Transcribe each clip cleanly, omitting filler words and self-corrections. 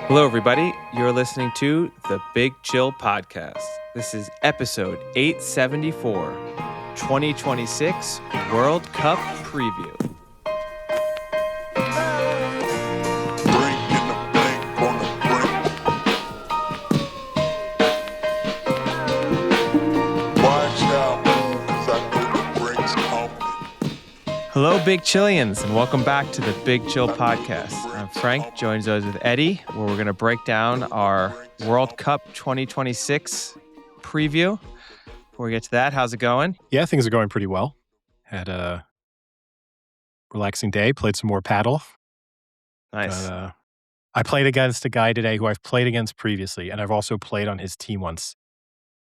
Hello, everybody. You're listening to the Big Chill Podcast. This is episode 874, 2026 World Cup Preview. Hello, Big Chillians, and welcome back to the Big Chill Podcast. I'm Frank, joined as always with Eddie, where we're going to break down our World Cup 2026 preview. Before we get to that, how's it going? Yeah, things are going pretty well. Had a relaxing day, played some more paddle. Nice. I played against a guy today who I've played against previously, and I've also played on his team once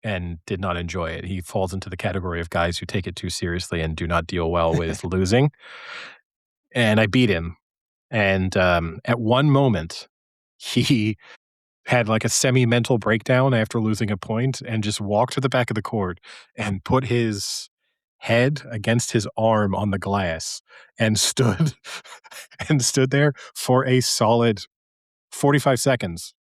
and did not enjoy it. He falls into the category of guys who take it too seriously and do not deal well with losing. And I beat him. And at one moment, he had like a semi-mental breakdown after losing a point and just walked to the back of the court and put his head against his arm on the glass and stood there for a solid 45 seconds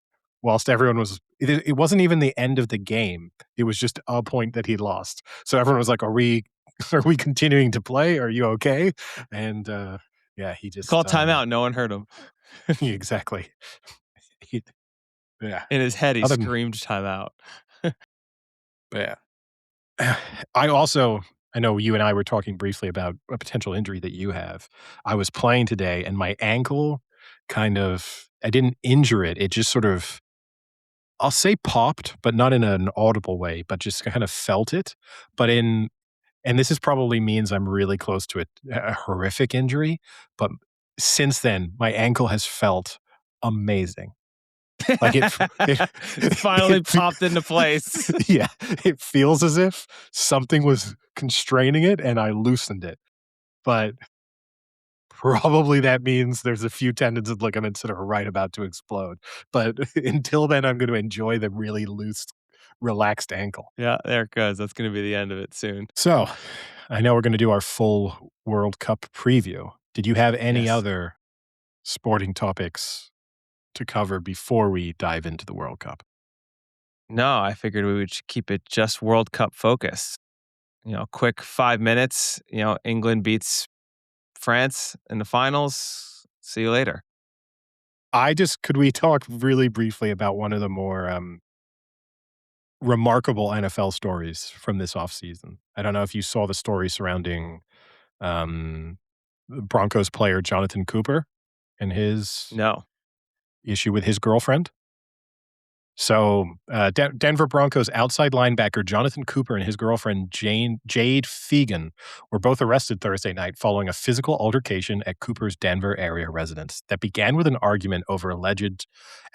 whilst everyone was it wasn't even the end of the game. It was just a point that he lost. So everyone was like, are we continuing to play? Are you okay? And yeah, he just called timeout. No one heard him. Exactly. Yeah. In his head, he screamed timeout. Yeah. I know you and I were talking briefly about a potential injury that you have. I was playing today and my ankle I didn't injure it. It just sort of, I'll say popped, but not in an audible way, but just kind of felt it. And this is probably means I'm really close to a horrific injury. But since then, my ankle has felt amazing. Like it finally popped into place. Yeah, it feels as if something was constraining it and I loosened it. But probably that means there's a few tendons and ligaments that are right about to explode. But until then, I'm going to enjoy the really loose, relaxed ankle. Yeah, there it goes. That's going to be the end of it soon. So I know we're going to do our full World Cup preview. Did you have any other sporting topics to cover before we dive into the World Cup? No, I figured we would keep it just World Cup focused. Quick 5 minutes. England beats France in the finals. See you later. Could we talk really briefly about one of the more remarkable NFL stories from this offseason? I don't know if you saw the story surrounding Broncos player Jonathan Cooper and his issue with his girlfriend. So Denver Broncos outside linebacker Jonathan Cooper and his girlfriend Jade Fegan were both arrested Thursday night following a physical altercation at Cooper's Denver area residence that began with an argument over alleged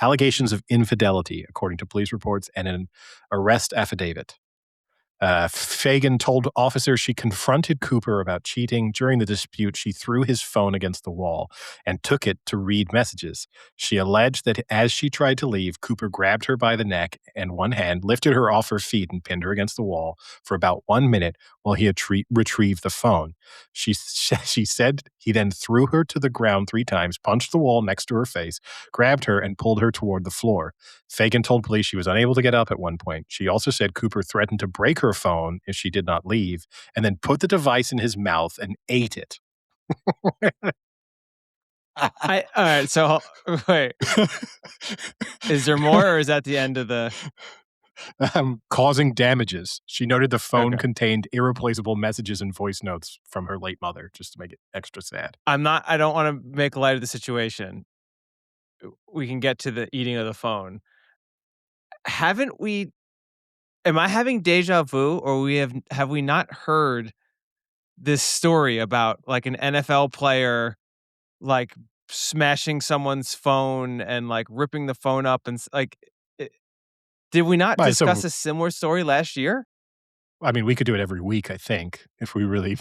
allegations of infidelity, according to police reports and an arrest affidavit. Fagan told officers she confronted Cooper about cheating. During the dispute, she threw his phone against the wall and took it to read messages. She alleged that as she tried to leave, Cooper grabbed her by the neck and one hand, lifted her off her feet and pinned her against the wall for about 1 minute while he retrieved the phone. She said he then threw her to the ground 3 times, punched the wall next to her face, grabbed her, and pulled her toward the floor. Fagan told police she was unable to get up at one point. She also said Cooper threatened to break her phone if she did not leave, and then put the device in his mouth and ate it. All right, so wait. Is there more, or is that the end of the... Causing damages. She noted the phone contained irreplaceable messages and voice notes from her late mother, just to make it extra sad. I don't want to make light of the situation. We can get to the eating of the phone. Am I having deja vu, or have we not heard this story about like an NFL player like smashing someone's phone and like ripping the phone up and like did we not discuss a similar story last year? I mean, we could do it every week, I think, if we really,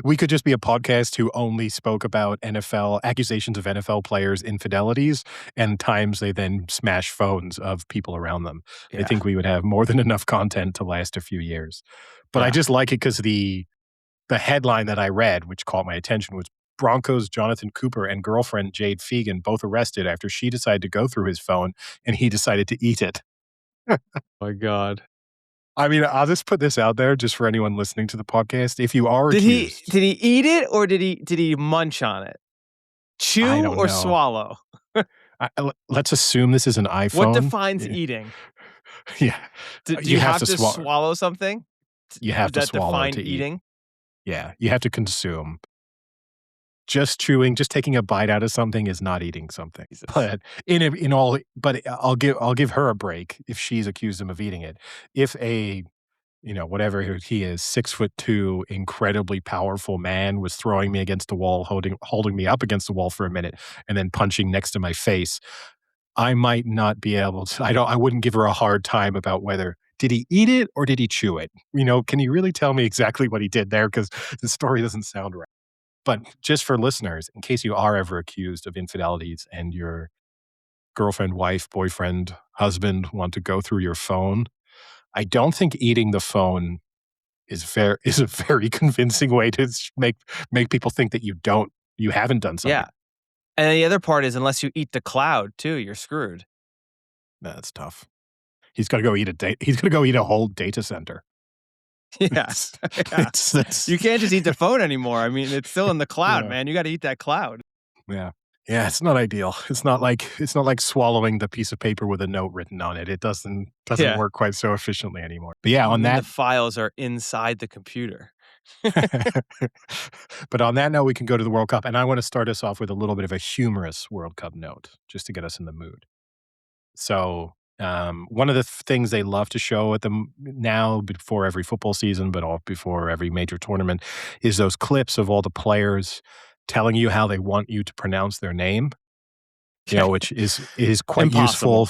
we could just be a podcast who only spoke about accusations of NFL players' infidelities and times they then smash phones of people around them. Yeah. I think we would have more than enough content to last a few years. But I just like it because the headline that I read, which caught my attention, was Broncos Jonathan Cooper and girlfriend Jade Fegan both arrested after she decided to go through his phone and he decided to eat it. My God. I mean, I'll just put this out there just for anyone listening to the podcast. If you are Did accused, he eat it or did he munch on it? I Chew don't or know. swallow? Let's assume this is an iPhone. What defines eating? Yeah. Do you have to swallow something? You have to Does that swallow define to eat. eating? Yeah, you have to consume. Just chewing, just taking a bite out of something is not eating something. Jesus. But I'll give her a break if she's accused him of eating it. If a whatever he is, 6'2", incredibly powerful man was throwing me against the wall, holding me up against the wall for a minute, and then punching next to my face, I might not be able to. I wouldn't give her a hard time about whether did he eat it or did he chew it. Can you really tell me exactly what he did there? Because the story doesn't sound right. But just for listeners, in case you are ever accused of infidelities and your girlfriend, wife, boyfriend, husband want to go through your phone, I don't think eating the phone is a very convincing way to make people think that you haven't done something. Yeah. And the other part is unless you eat the cloud too, you're screwed. That's tough. He's got to go eat a whole data center. Yeah. You can't just eat the phone anymore. I mean, it's still in the cloud, man. You got to eat that cloud. Yeah. Yeah, it's not ideal. It's not like swallowing the piece of paper with a note written on it. It doesn't work quite so efficiently anymore. But yeah, on that, the files are inside the computer. But on that note, we can go to the World Cup, and I want to start us off with a little bit of a humorous World Cup note, just to get us in the mood. So, one of the things they love to show at them now before every football season, but all before every major tournament, is those clips of all the players telling you how they want you to pronounce their name, which is quite useful.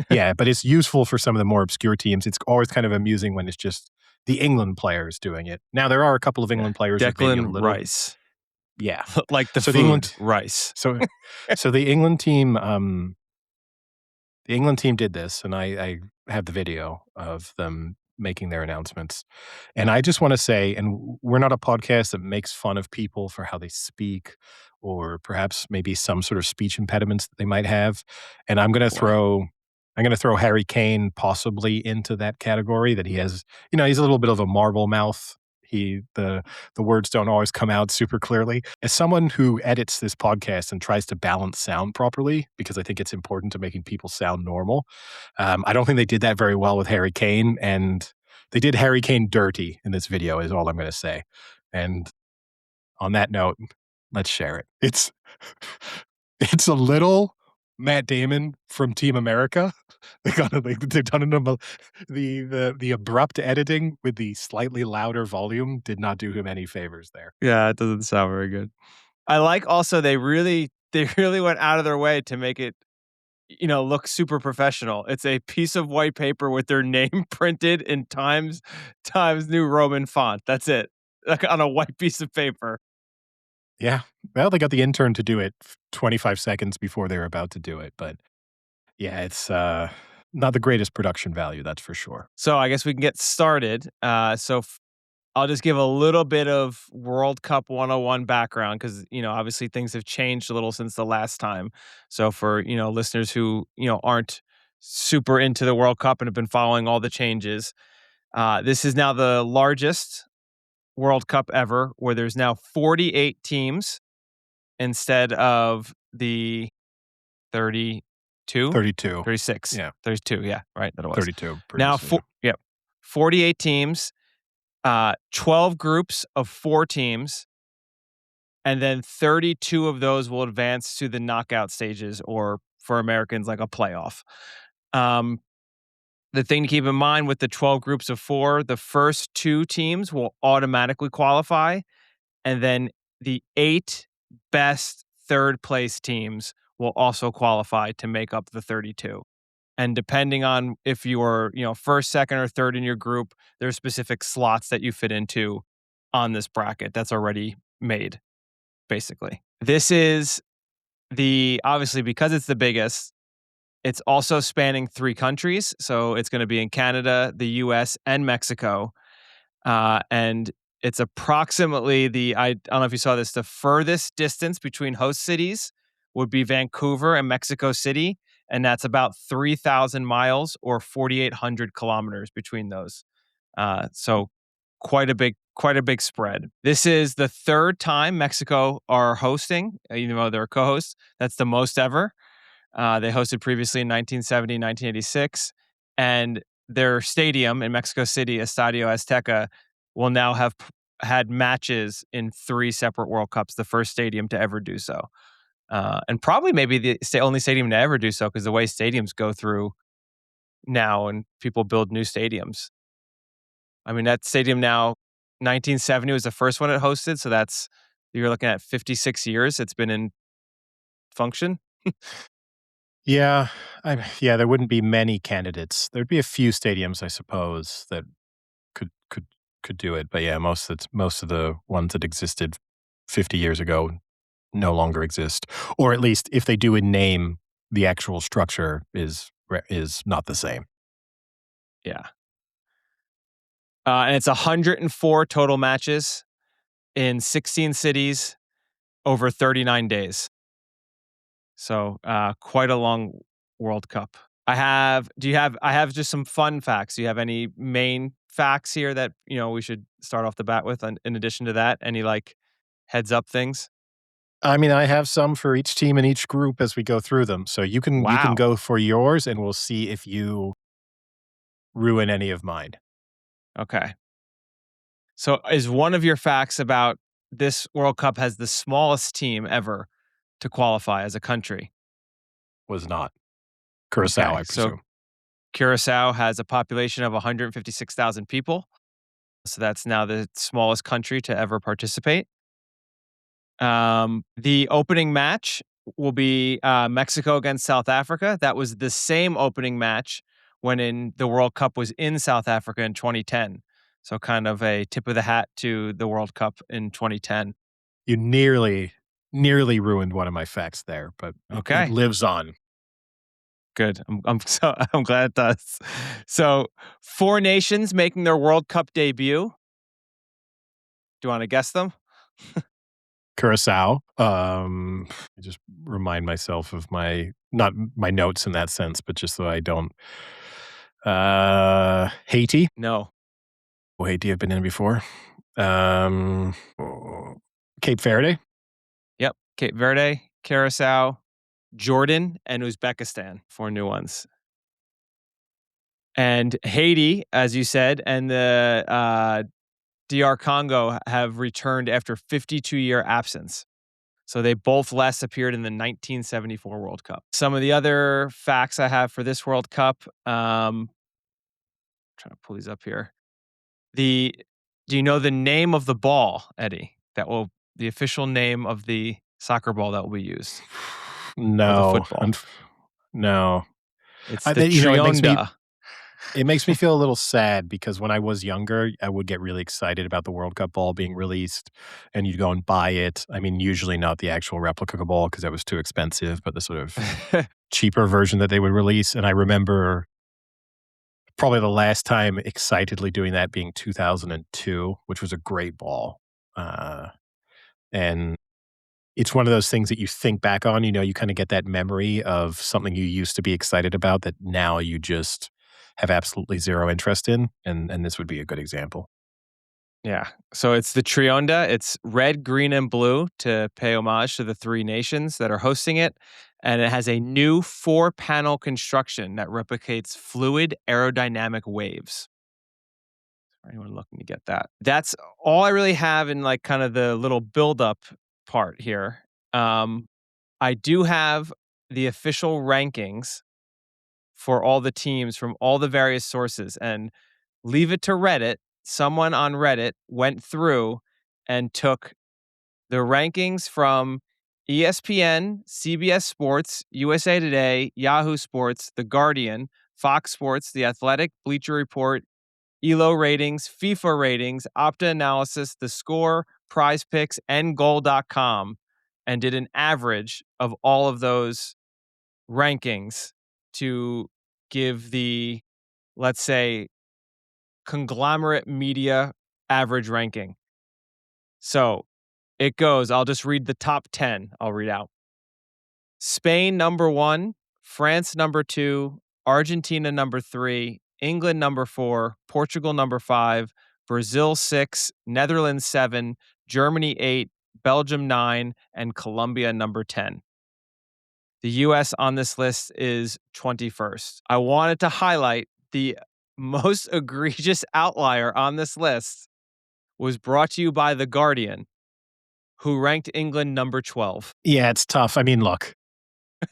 Yeah, but it's useful for some of the more obscure teams. It's always kind of amusing when it's just the England players doing it. Now, there are a couple of England players who maybe a little Rice. Yeah. Like the rice. So the England team did this, and I have the video of them making their announcements. And I just want to say, and we're not a podcast that makes fun of people for how they speak or perhaps maybe some sort of speech impediments that they might have. And I'm going to throw Harry Kane possibly into that category, that he has, he's a little bit of a marble mouth. The words don't always come out super clearly. As someone who edits this podcast and tries to balance sound properly, because I think it's important to making people sound normal, I don't think they did that very well with Harry Kane, and they did Harry Kane dirty in this video is all I'm going to say. And on that note, let's share it. It's a little Matt Damon from Team America. They've done the abrupt editing with the slightly louder volume did not do him any favors there. Yeah, it doesn't sound very good. I like also they really went out of their way to make it, look super professional. It's a piece of white paper with their name printed in Times New Roman font. That's it. Like on a white piece of paper. Yeah. Well, they got the intern to do it 25 seconds before they were about to do it. But yeah, it's not the greatest production value, that's for sure. So I guess we can get started. I'll just give a little bit of World Cup 101 background because, obviously things have changed a little since the last time. So for, listeners who, aren't super into the World Cup and have been following all the changes, this is now the largest World Cup ever, where there's now 48 teams instead of the 32? 32. 36. Yeah. 32, yeah, right, that it was. 32. Now, 48 teams, 12 groups of 4 teams, and then 32 of those will advance to the knockout stages, or for Americans, like a playoff. The thing to keep in mind with the 12 groups of 4, the first 2 teams will automatically qualify, and then the 8 best third-place teams will also qualify to make up the 32. And depending on if you are, first, second, or third in your group, there's specific slots that you fit into on this bracket that's already made, basically. This is obviously, because it's the biggest, it's also spanning 3 countries. So it's going to be in Canada, the US, and Mexico. And It's approximately I don't know if you saw this, the furthest distance between host cities would be Vancouver and Mexico City, and that's about 3,000 miles or 4,800 kilometers between those. So quite a big spread. This is the third time Mexico are hosting, even though they're co-hosts. That's the most ever. They hosted previously in 1970, 1986, and their stadium in Mexico City, Estadio Azteca, will now have had matches in 3 separate World Cups, the first stadium to ever do so. And probably maybe the only stadium to ever do so because the way stadiums go through now and people build new stadiums. I mean, that stadium now, 1970 was the first one it hosted, so you're looking at 56 years it's been in function. Yeah, yeah, there wouldn't be many candidates. There'd be a few stadiums, I suppose, that could could could do it, but yeah, most of the ones that existed 50 years ago no longer exist, or at least if they do in name, the actual structure is not the same. Yeah. And it's 104 total matches in 16 cities over 39 days. So, quite a long World Cup. I have just some fun facts. Do you have any main facts here that, we should start off the bat with in addition to that? Any like heads up things? I mean, I have some for each team and each group as we go through them, so you can Wow. go for yours, and we'll see if you ruin any of mine. Okay. So, is one of your facts about this World Cup has the smallest team ever to qualify as a country? Was not. Curacao, Okay. I So, presume. Curacao has a population of 156,000 people. So that's now the smallest country to ever participate. The opening match will be Mexico against South Africa. That was the same opening match when the World Cup was in South Africa in 2010. So kind of a tip of the hat to the World Cup in 2010. You nearly ruined one of my facts there, but it Okay, lives on. good. I'm glad it does. So 4 nations making their World Cup debut. Do you want to guess them? Curacao, I just remind myself of my not my notes in that sense, but just so I don't Haiti. No. Oh, Haiti I've been in before. Oh, Cape Verde? Yep. Cape Verde, Curacao, Jordan, and Uzbekistan, 4 new ones. And Haiti, as you said, and the DR Congo have returned after 52-year absence. So they both last appeared in the 1974 World Cup. Some of the other facts I have for this World Cup, trying to pull these up here. The Do you know the name of the ball, Eddie? The official name of the soccer ball that will be used, or the No, football? no. It's the You know, Trionda. it makes me feel a little sad because when I was younger, I would get really excited about the World Cup ball being released, and you'd go and buy it. I mean, usually not the actual replica ball because that was too expensive, but the sort of cheaper version that they would release. And I remember probably the last time excitedly doing that being 2002, which was a great ball. Uh, and it's one of those things that you think back on, you know, you kinda get that memory of something you used to be excited about that now you just have absolutely 0 interest in, and this would be a good example. Yeah. So it's the Trionda. It's red, green, and blue to pay homage to the 3 nations that are hosting it. And it has a new 4-panel construction that replicates fluid aerodynamic waves. For anyone looking to get that. That's all I really have in like kind of the little build-up part here. Um, I do have the official rankings for all the teams from all the various sources, and leave it to Reddit. Someone on Reddit went through and took the rankings from ESPN, CBS Sports, USA Today, Yahoo Sports, The Guardian, Fox Sports, The Athletic, Bleacher Report, ELO ratings, FIFA ratings, Opta analysis, The Score, Prize Picks, and Goal.com, and did an average of all of those rankings to give the, let's say, conglomerate media average ranking. So it goes, I'll just read the top 10. I'll read out. Spain number 1, France number 2, Argentina number 3, England number 4, Portugal number 5, Brazil 6, Netherlands 7, Germany 8, Belgium 9, and Colombia number 10. The US on this list is 21st. I wanted to highlight the most egregious outlier on this list was brought to you by The Guardian, who ranked England number 12. Yeah, it's tough. I mean, look,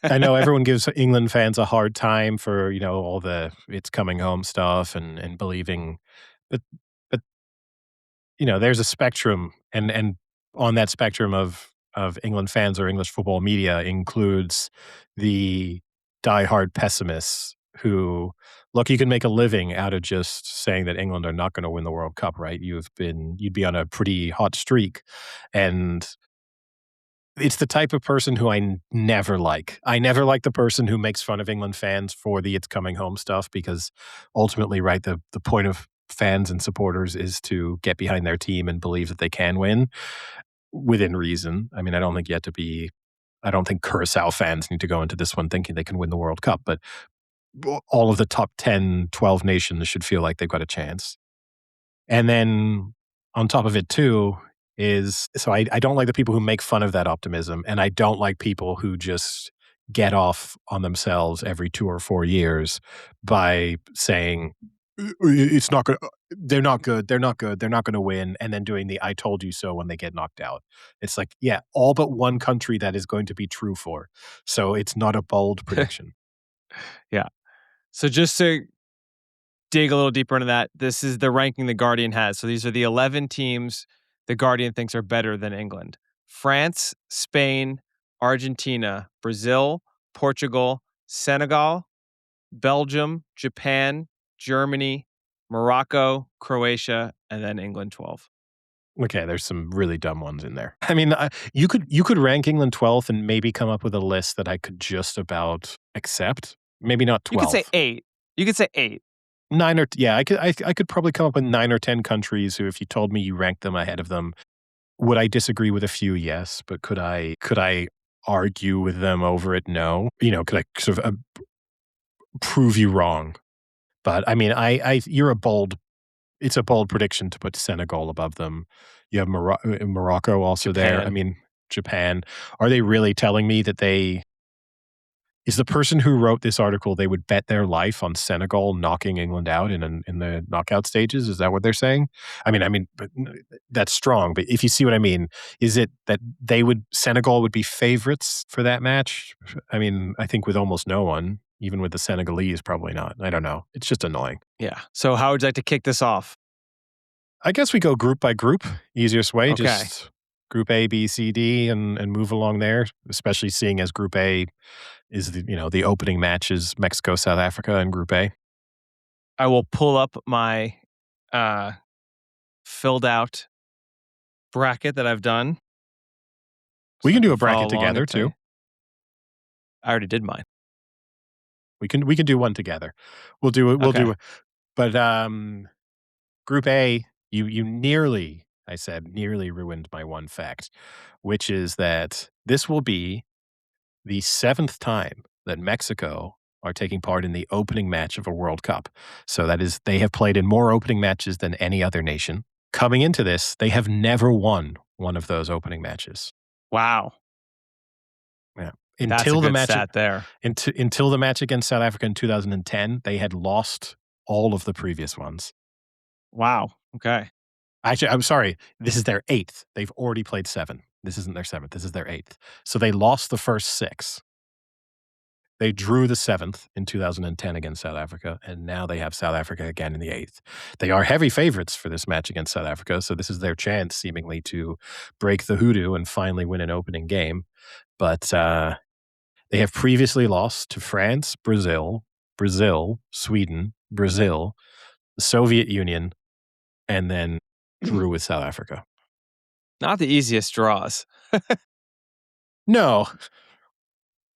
I know everyone gives England fans a hard time for, all the it's coming home stuff and believing, but but there's a spectrum, and on that spectrum of England fans or English football media includes the diehard pessimists who look, you can make a living out of just saying that England are not going to win the World Cup, right? You'd be on a pretty hot streak, and it's the type of person who I never like. I never like the person who makes fun of England fans for the "it's coming home" stuff, because ultimately, right, the point of fans and supporters is to get behind their team and believe that they can win within reason. I mean, I don't think Curacao fans need to go into this one thinking they can win the World Cup, but all of the top 10, 12 nations should feel like they've got a chance. And then on top of it too is, so I don't like the people who make fun of that optimism, and I don't like people who just get off on themselves every 2 or 4 years by saying it's not good. They're not good. They're not good. They're not going to win. And then doing the "I told you so" when they get knocked out. It's like, yeah, all but one country that is going to be true for. So it's not a bold prediction. Yeah. So just to dig a little deeper into that, this is the ranking The Guardian has. So these are the 11 teams The Guardian thinks are better than England: France, Spain, Argentina, Brazil, Portugal, Senegal, Belgium, Japan, Germany, Morocco, Croatia, and then England 12. Okay, there's some really dumb ones in there. I mean, you could rank England 12th and maybe come up with a list that I could just about accept. Maybe not You could say 12th. 8. You could say 8. 9 or yeah, I could probably come up with 9 or 10 countries who, if you told me you ranked them ahead of them, would I disagree with a few? Yes, but could I argue with them over it? No. Could I sort of prove you wrong? But I mean, it's a bold prediction to put Senegal above them. You have Morocco also there. I Japan. mean, Japan. Are they really telling me that is the person who wrote this article, they would bet their life on Senegal knocking England out in the knockout stages? Is that what they're saying? I mean, but that's strong. But if you see what I mean, is it that Senegal would be favorites for that match? I mean, I think with almost no one, even with the Senegalese, probably not. I don't know. It's just annoying. Yeah. So how would you like to kick this off? I guess we go group by group. Easiest way, Okay. just Group A, B, C, D, and move along there. Especially seeing as Group A is the opening match is Mexico, South Africa in Group A. I will pull up my filled out bracket that I've done. We so can I do a follow bracket along together and tell too. you. I already did mine. We can do one together. We'll do it. Okay. But Group A, you nearly, I said, nearly ruined my one fact, which is that this will be the 7th time that Mexico are taking part in the opening match of a World Cup. So that is, they have played in more opening matches than any other nation. Coming into this, they have never won one of those opening matches. Wow. Yeah. That's a good stat there. Until the match against South Africa in 2010, they had lost all of the previous ones. Wow. Okay. Actually, I'm sorry. This is their 8th. They've already played 7. This isn't their 7th. This is their 8th. So they lost the first 6. They drew the 7th in 2010 against South Africa, and now they have South Africa again in the 8th. They are heavy favorites for this match against South Africa, so this is their chance, seemingly, to break the hoodoo and finally win an opening game. But they have previously lost to France, Brazil, Sweden, Brazil, the Soviet Union, and then drew with South Africa. Not the easiest draws. No.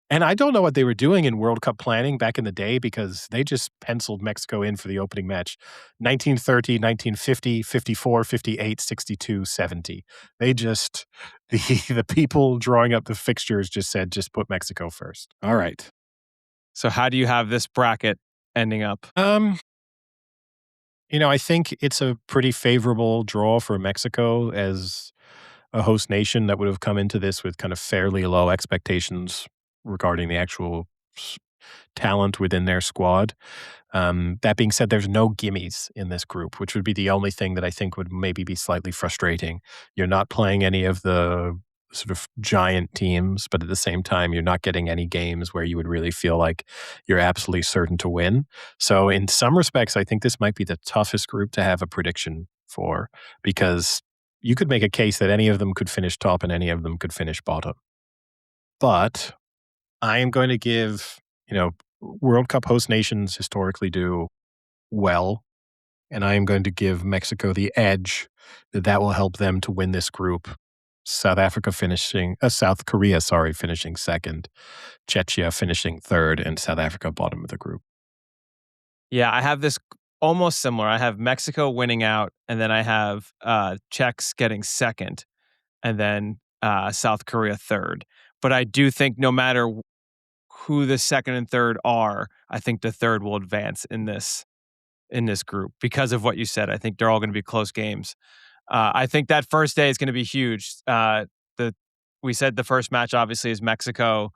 And I don't know what they were doing in World Cup planning back in the day because they just penciled Mexico in for the opening match 1930, 1950, 54, 58, 62, 70. They just, the people drawing up the fixtures just said, just put Mexico first. All right. So how do you have this bracket ending up? I think it's a pretty favorable draw for Mexico as a host nation that would have come into this with kind of fairly low expectations regarding the actual talent within their squad. That being said, there's no gimmies in this group, which would be the only thing that I think would maybe be slightly frustrating. You're not playing any of the sort of giant teams, but at the same time, you're not getting any games where you would really feel like you're absolutely certain to win. So in some respects, I think this might be the toughest group to have a prediction for, because you could make a case that any of them could finish top and any of them could finish bottom. But I am going to give, World Cup host nations historically do well, and I am going to give Mexico the edge that will help them to win this group. South Korea, finishing second, Czechia finishing third, and South Africa bottom of the group. Yeah, I have this almost similar. I have Mexico winning out, and then I have Czechs getting second, and then South Korea third. But I do think no matter who the second and third are, I think the third will advance in this group because of what you said. I think they're all going to be close games. I think that first day is going to be huge. We said the first match obviously is Mexico,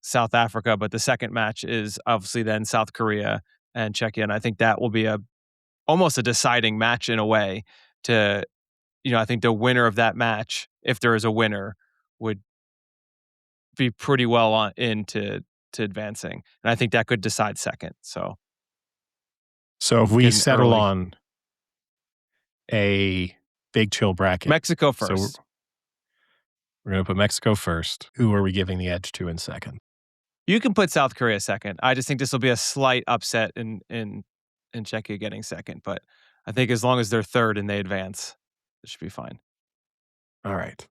South Africa, but the second match is obviously then South Korea and Czechia, and I think that will be almost a deciding match in a way. I think the winner of that match, if there is a winner, would be pretty well on into advancing, and I think that could decide second. So if we settle on a big chill bracket, Mexico first. So we're going to put Mexico first. Who are we giving the edge to in second? You can put South Korea second. I just think this will be a slight upset in Czechia getting second, but I think as long as they're third and they advance, it should be fine. All right.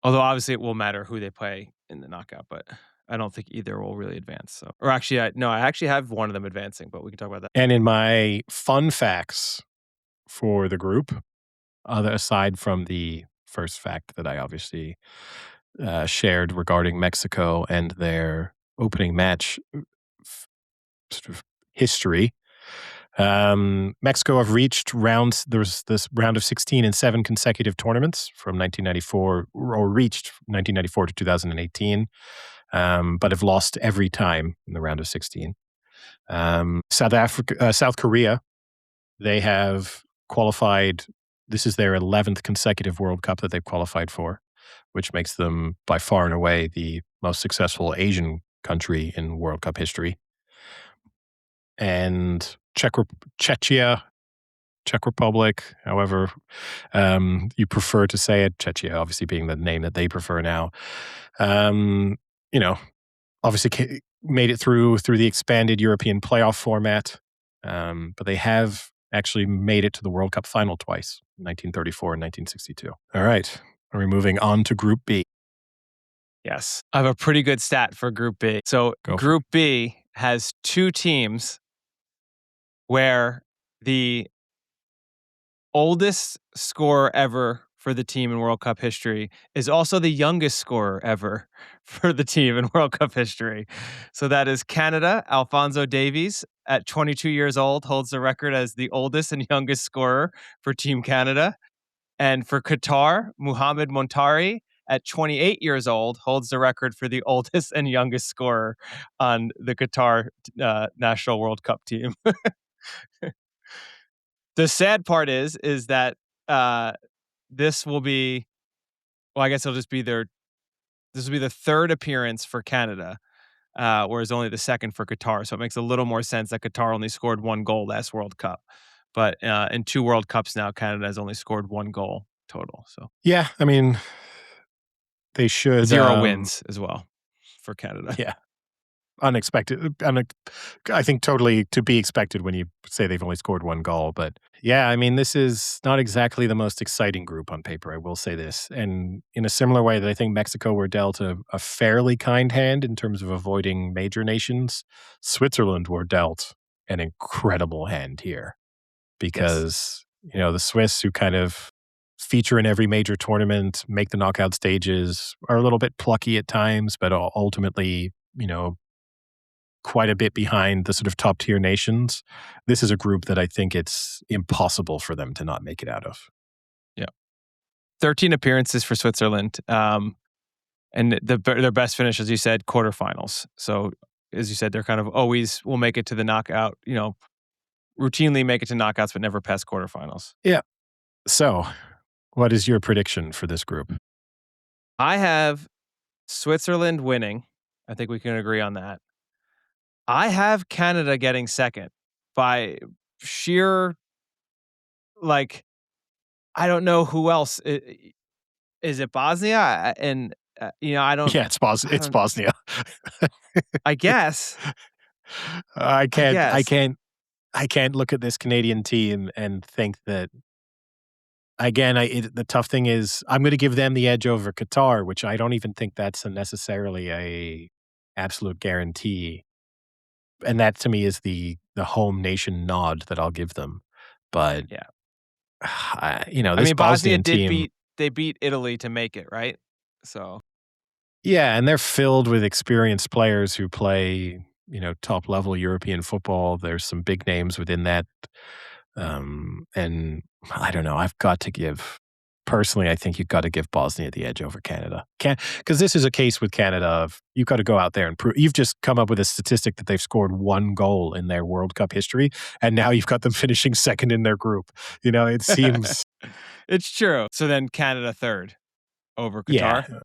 Although obviously it will matter who they play in the knockout, but I don't think either will really advance. So, or actually, I actually have one of them advancing, but we can talk about that. And in my fun facts for the group, aside from the first fact that I obviously shared regarding Mexico and their opening match sort of history, Mexico have reached rounds. There's this round of 16 in 7 consecutive tournaments from 1994, or reached 1994 to 2018, but have lost every time in the round of 16. South Korea, they have qualified. This is their 11th consecutive World Cup that they've qualified for, which makes them by far and away the most successful Asian country in World Cup history. And Czechia, Czech Republic, however you prefer to say it, Czechia obviously being the name that they prefer now, obviously made it through the expanded European playoff format, but they have actually made it to the World Cup final twice, 1934 and 1962. All right. Are we moving on to Group B? Yes. I have a pretty good stat for Group B. So Group B has 2 teams where the oldest scorer ever for the team in World Cup history is also the youngest scorer ever for the team in World Cup history. So that is Canada. Alphonso Davies, at 22 years old, holds the record as the oldest and youngest scorer for Team Canada. And for Qatar, Mohamed Montari, at 28 years old, holds the record for the oldest and youngest scorer on the Qatar national World Cup team. The sad part is that this will be, well, I guess it'll just be this will be the 3rd appearance for Canada, whereas only the 2nd for Qatar. So it makes a little more sense that Qatar only scored 1 goal last World Cup. But in 2 World Cups now, Canada has only scored 1 goal total. So yeah, I mean, they should 0 wins as well for Canada. Yeah. unexpected. I think totally to be expected when you say they've only scored one goal. But yeah, I mean, this is not exactly the most exciting group on paper. I will say this. And in a similar way that I think Mexico were dealt a fairly kind hand in terms of avoiding major nations, Switzerland were dealt an incredible hand here Yes. because, the Swiss, who kind of feature in every major tournament, make the knockout stages, are a little bit plucky at times, but ultimately, quite a bit behind the sort of top tier nations. This is a group that I think it's impossible for them to not make it out of. Yeah. 13 appearances for Switzerland. And their best finish, as you said, quarterfinals. So, as you said, they're kind of always will make it to the knockout, routinely make it to knockouts, but never past quarterfinals. Yeah. So, what is your prediction for this group? I have Switzerland winning. I think we can agree on that. I have Canada getting second by sheer, I don't know who else. Is it Bosnia? And, I don't. Yeah, it's Bosnia. I guess. I I can't I guess. can't I can't look at this Canadian team and think that again, the tough thing is I'm going to give them the edge over Qatar, which I don't even think that's necessarily a absolute guarantee. And that to me is the home nation nod that I'll give them. But Yeah. I this mean, Bosnia Bosnian did team, beat Italy to make it, right? So, yeah, and they're filled with experienced players who play, top level European football. There's some big names within that. And I don't know. Personally, I think you've got to give Bosnia the edge over Canada. Because this is a case with Canada of you've got to go out there and prove. You've just come up with a statistic that they've scored one goal in their World Cup history, and now you've got them finishing second in their group. It seems. it's true. So then Canada third over Yeah, Qatar.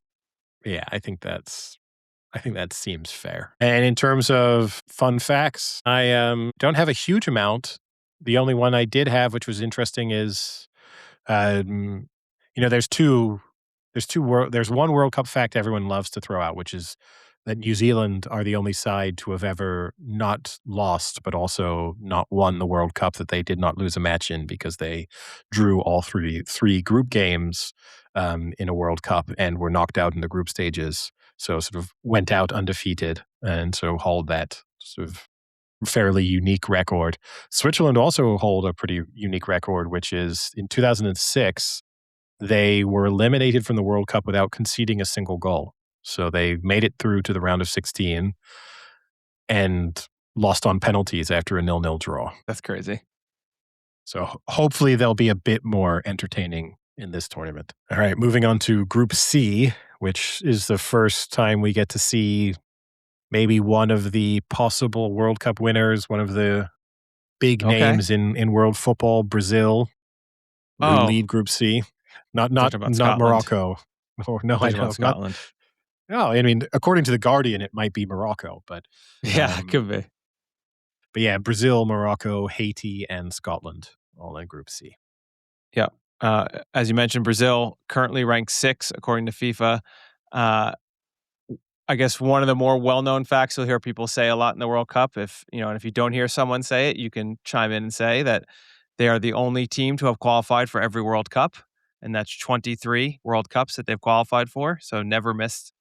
yeah. I think that seems fair. And in terms of fun facts, I don't have a huge amount. The only one I did have, which was interesting, is um, there's one World Cup fact everyone loves to throw out, which is that New Zealand are the only side to have ever not lost, but also not won the World Cup that they did not lose a match in because they drew all three group games in a World Cup and were knocked out in the group stages. So sort of went out undefeated and so hold that sort of fairly unique record. Switzerland also hold a pretty unique record, which is in 2006, they were eliminated from the World Cup without conceding a single goal. So they made it through to the round of 16 and lost on penalties after a 0-0 draw. That's crazy. So hopefully they'll be a bit more entertaining in this tournament. All right, moving on to Group C, which is the first time we get to see maybe one of the possible World Cup winners, one of the big Okay. names in world football, Brazil, who Oh, lead Group C. Not talking about not Scotland. Morocco. Oh, no, I Talking about know. Not Scotland. no, I mean, according to The Guardian, it might be Morocco, Yeah, it um, could be. but yeah, Brazil, Morocco, Haiti, and Scotland all in Group C. Yeah. As you mentioned, Brazil currently ranked 6 according to FIFA. Uh, I guess one of the more well-known facts you'll hear people say a lot in the World Cup, and if you don't hear someone say it, you can chime in and say that they are the only team to have qualified for every World Cup, and that's 23 World Cups that they've qualified for, so never missed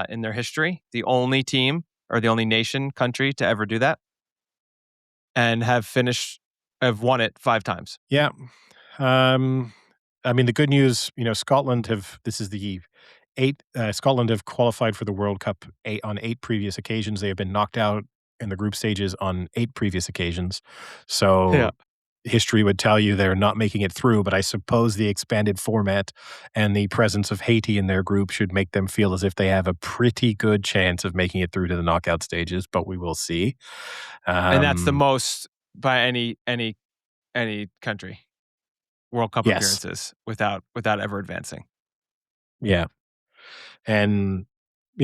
in their history. The only team or the only nation, country to ever do that, and have won it 5 times. Yeah. I mean, the good news, Scotland Scotland have qualified for the World Cup on 8 previous occasions. They have been knocked out in the group stages on 8 previous occasions. Yeah. So history would tell you they're not making it through, but I suppose the expanded format and the presence of Haiti in their group should make them feel as if they have a pretty good chance of making it through to the knockout stages, but we will see. And that's the Um, most by any country. World Cup yes. appearances without ever advancing. Yeah. And,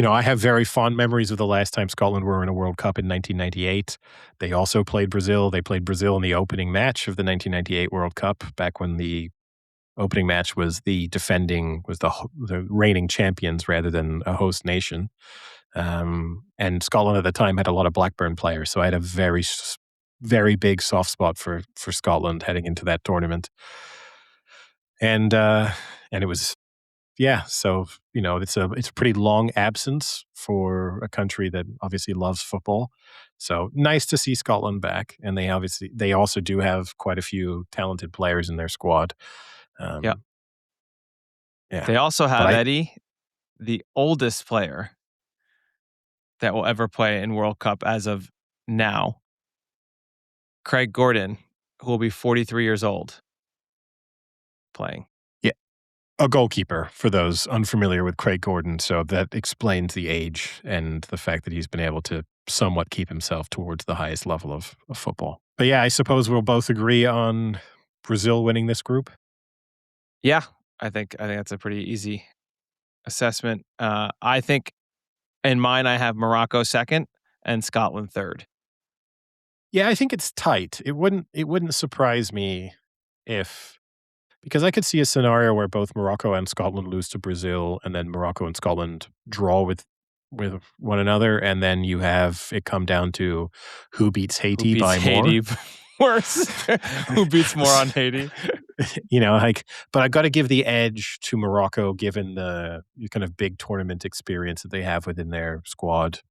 I have very fond memories of the last time Scotland were in a World Cup in 1998. They also played Brazil. They played Brazil in the opening match of the 1998 World Cup, back when the opening match was the reigning champions rather than a host nation. And Scotland at the time had a lot of Blackburn players, so I had a very big soft spot for Scotland heading into that tournament. And it was, yeah, so, it's a pretty long absence for a country that obviously loves football. So nice to see Scotland back, and they also do have quite a few talented players in their squad. Yeah. Yeah. They also But have, Eddie, the oldest player that will ever play in World Cup as of now, Craig Gordon, who will be 43 years old playing. yeah, a goalkeeper for those unfamiliar with Craig Gordon, so that explains the age and the fact that he's been able to somewhat keep himself towards the highest level of football. But yeah, I suppose we'll both agree on Brazil winning this group. Yeah, I think that's a pretty easy assessment. I think in mine I have Morocco second and Scotland third. Yeah, I think it's tight. It wouldn't surprise me if, because I could see a scenario where both Morocco and Scotland lose to Brazil, and then Morocco and Scotland draw with one another, and then you have it come down to who beats Who Haiti beats by more. Haiti worse? Who beats more on Haiti? But I got to give the edge to Morocco given the kind of big tournament experience that they have within their squad.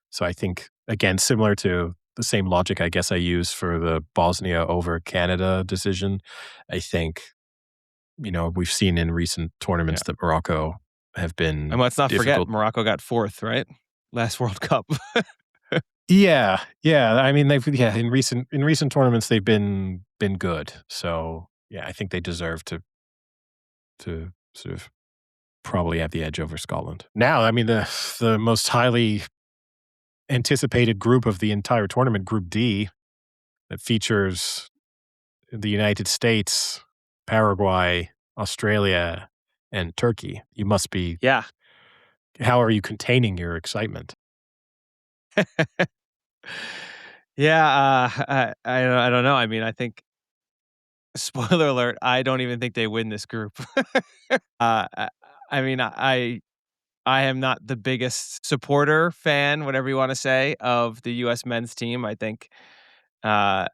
So I think, again, similar to the same logic I guess I use for the Bosnia over Canada decision, I think, we've seen in recent tournaments Yeah. that Morocco have And been let's not forget, difficult. Morocco got fourth, right? Last World Cup. Yeah, yeah. I mean, in recent tournaments they've been good. So yeah, I think they deserve to sort of probably have the edge over Scotland. Now, I mean, the most highly anticipated group of the entire tournament, Group D, that features the United States, Paraguay, Australia, and Turkey. You must be. Yeah. How are you containing your excitement? Yeah, I don't know. I mean, I think spoiler alert, I don't even think they win this group. I I mean, I am not the biggest supporter, fan, whatever you wanna say, of the US men's team. I think, I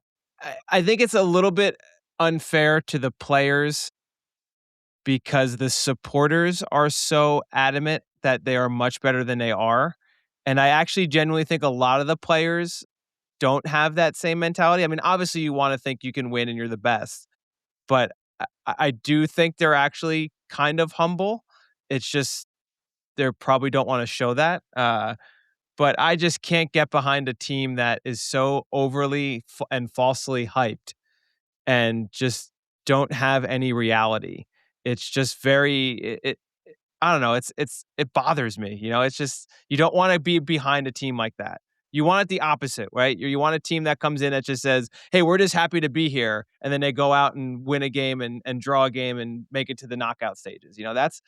think it's a little bit unfair to the players because the supporters are so adamant that they are much better than they are, and I actually genuinely think a lot of the players don't have that same mentality. I mean, obviously, you wanna think you can win and you're the best, but I do think they're actually kind of humble. It's just they probably don't wanna show that, but I just can't get behind a team that is so overly and falsely hyped and just don't have any reality. It's just very I don't know, it bothers me, it's just you don't wanna be behind a team like that. You want it the opposite, right? You want a team that comes in that just says, "Hey, we're just happy to be here," and then they go out and win a game and draw a game and make it to the knockout stages. That's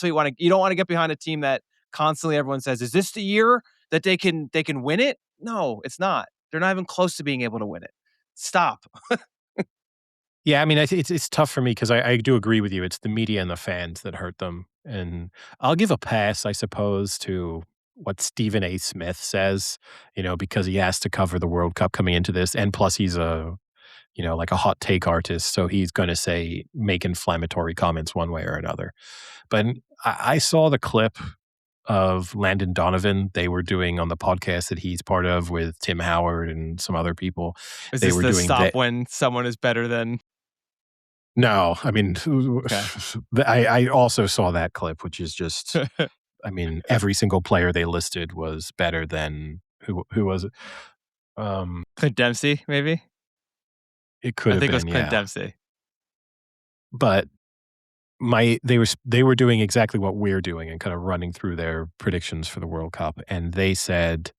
what you don't wanna get behind a team that constantly everyone says, "Is this the year that they can win it?" No, it's not. They're not even close to being able to win it. Stop. Yeah, I mean, it's tough for me because I do agree with you. It's the media and the fans that hurt them, and I'll give a pass, I suppose, to what Stephen A. Smith says. Because he has to cover the World Cup coming into this, and plus he's like a hot take artist, so he's going to make inflammatory comments one way or another. But I saw the clip of Landon Donovan they were doing on the podcast that he's part of with Tim Howard and some other people. Is They this were the doing stop that. when someone is better than No, I mean, Okay. I also saw that clip, which is just, I mean, every single player they listed was better than who was it? Clint Dempsey, maybe? It could I have think it was been, Clint yeah. Dempsey. But they were doing exactly what we're doing and kind of running through their predictions for the World Cup, and they said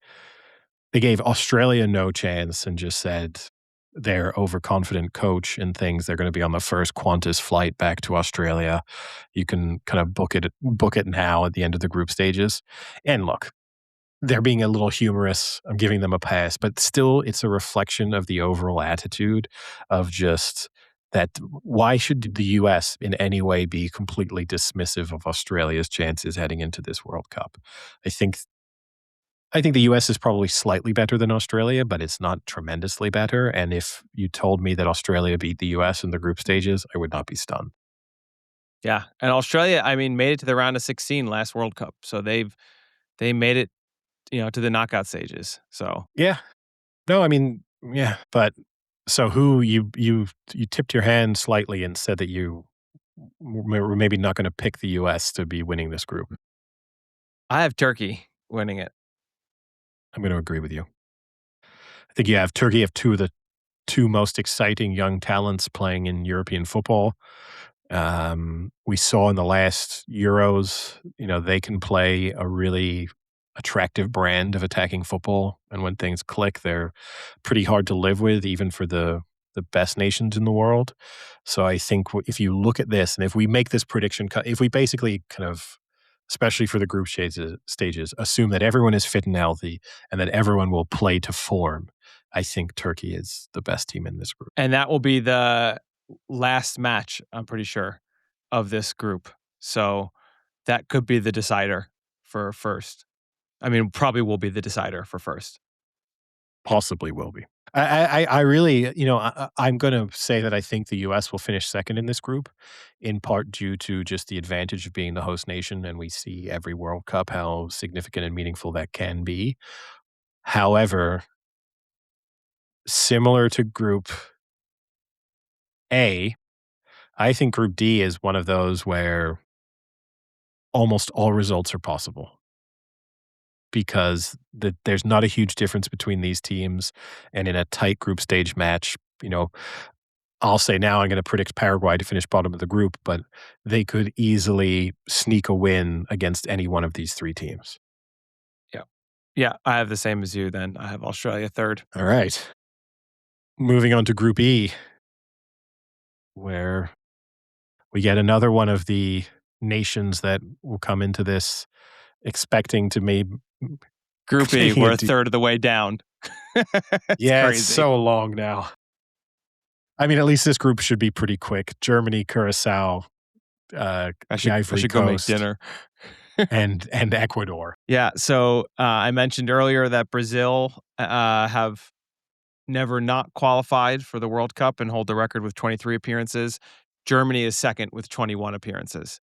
they gave Australia no chance and just said their overconfident coach and things, they're gonna be on the first Qantas flight back to Australia. You can kind of book it now at the end of the group stages. And look, they're being a little humorous. I'm giving them a pass, but still it's a reflection of the overall attitude of just that why should the US in any way be completely dismissive of Australia's chances heading into this World Cup? I think I think the US is probably slightly better than Australia, but it's not tremendously better. And if you told me that Australia beat the US in the group stages, I would not be stunned. Yeah, and Australia, I mean, made it to the round of 16 last World Cup, so they made it, to the knockout stages. So Yeah. No, I mean, yeah, but so who you tipped your hand slightly and said that you were maybe not going to pick the US to be winning this group. I have Turkey winning it. I'm going to agree with you. I think you have Turkey have two of the two most exciting young talents playing in European football. We saw in the last Euros, they can play a really attractive brand of attacking football, and when things click, they're pretty hard to live with, even for the best nations in the world. So I think if you look at this, and if we make this prediction, if we basically kind of, especially for the group stages, assume that everyone is fit and healthy, and that everyone will play to form, I think Turkey is the best team in this group. And that will be the last match, I'm pretty sure, of this group. So that could be the decider for first. I mean, probably will be the decider for first. Possibly will be. I really, I'm going to say that I think the U.S. will finish second in this group, in part due to just the advantage of being the host nation, and we see every World Cup how significant and meaningful that can be. However, similar to Group A, I think Group D is one of those where almost all results are possible because there's not a huge difference between these teams, and in a tight group stage match, I'll say now I'm going to predict Paraguay to finish bottom of the group, but they could easily sneak a win against any one of these three teams. Yeah. Yeah, I have the same as you then. I have Australia third. All right. Moving on to Group E, where we get another one of the nations that will come into this expecting to maybe Group E, we're a third of the way down. It's yeah, crazy. it's so long now. I mean, at least this group should be pretty quick. Germany, Curacao, I Ivory should go make Coast, dinner. and Ecuador. Yeah, so I mentioned earlier that Brazil have never not qualified for the World Cup and hold the record with 23 appearances. Germany is second with 21 appearances,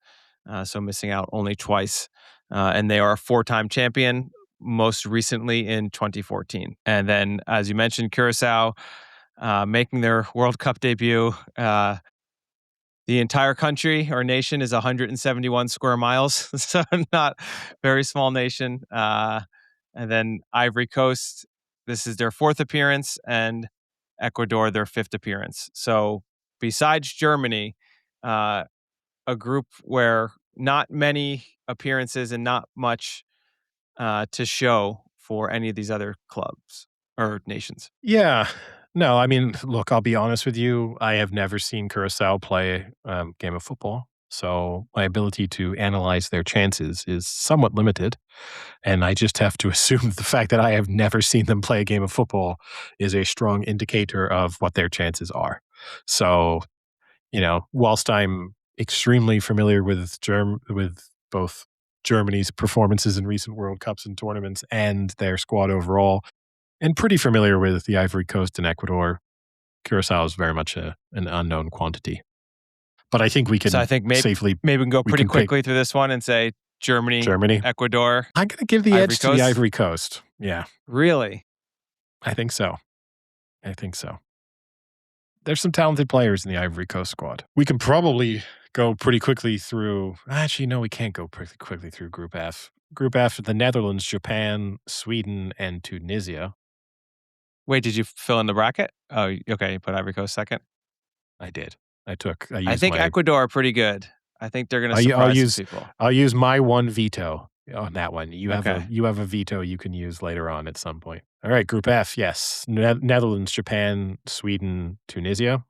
so missing out only twice. And they are a four-time champion, most recently in 2014. And then, as you mentioned, Curacao making their World Cup debut. The entire country or nation is 171 square miles, so not very small nation. And then Ivory Coast, this is their fourth appearance, and Ecuador their fifth appearance. So besides Germany, a group where not many appearances and not much to show for any of these other clubs or nations. Yeah. No, I mean, look, I'll be honest with you. I have never seen Curacao play game of football. So my ability to analyze their chances is somewhat limited. And I just have to assume the fact that I have never seen them play a game of football is a strong indicator of what their chances are. So, whilst I'm extremely familiar with both Germany's performances in recent World Cups and tournaments and their squad overall, and pretty familiar with the Ivory Coast and Ecuador, Curacao is very much an unknown quantity. But I think we So I can think safely maybe we can go pretty pick quickly through this one and say Germany, Germany. Ecuador. I'm going to give the Ivory edge to the Coast? Ivory Coast. Yeah, Really? I think so. I think so. There's some talented players in the Ivory Coast squad. We can probably go pretty quickly through. Actually, no, we can't go pretty quickly through Group F. Group F: the Netherlands, Japan, Sweden, and Tunisia. Wait, did you fill in the bracket? Oh, okay. You put Ivory Coast second. I did. I I used think my. Ecuador are pretty good. I think they're going to surprise some people. I'll use my one veto on that one. You have Okay. a veto you can use later on at some point. All right, Group F, yes. Netherlands, Japan, Sweden, Tunisia.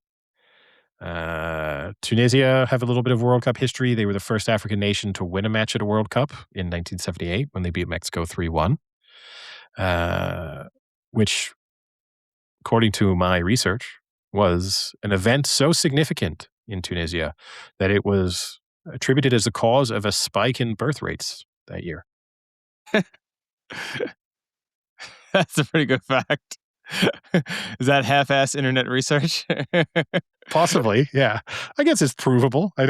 Tunisia have a little bit of World Cup history. They were the first African nation to win a match at a World Cup in 1978 when they beat Mexico 3-1, which, according to my research, was an event so significant in Tunisia that it was attributed as the cause of a spike in birth rates that year. That's a pretty good fact. Is that half-ass internet research? Possibly, yeah. I guess it's provable. I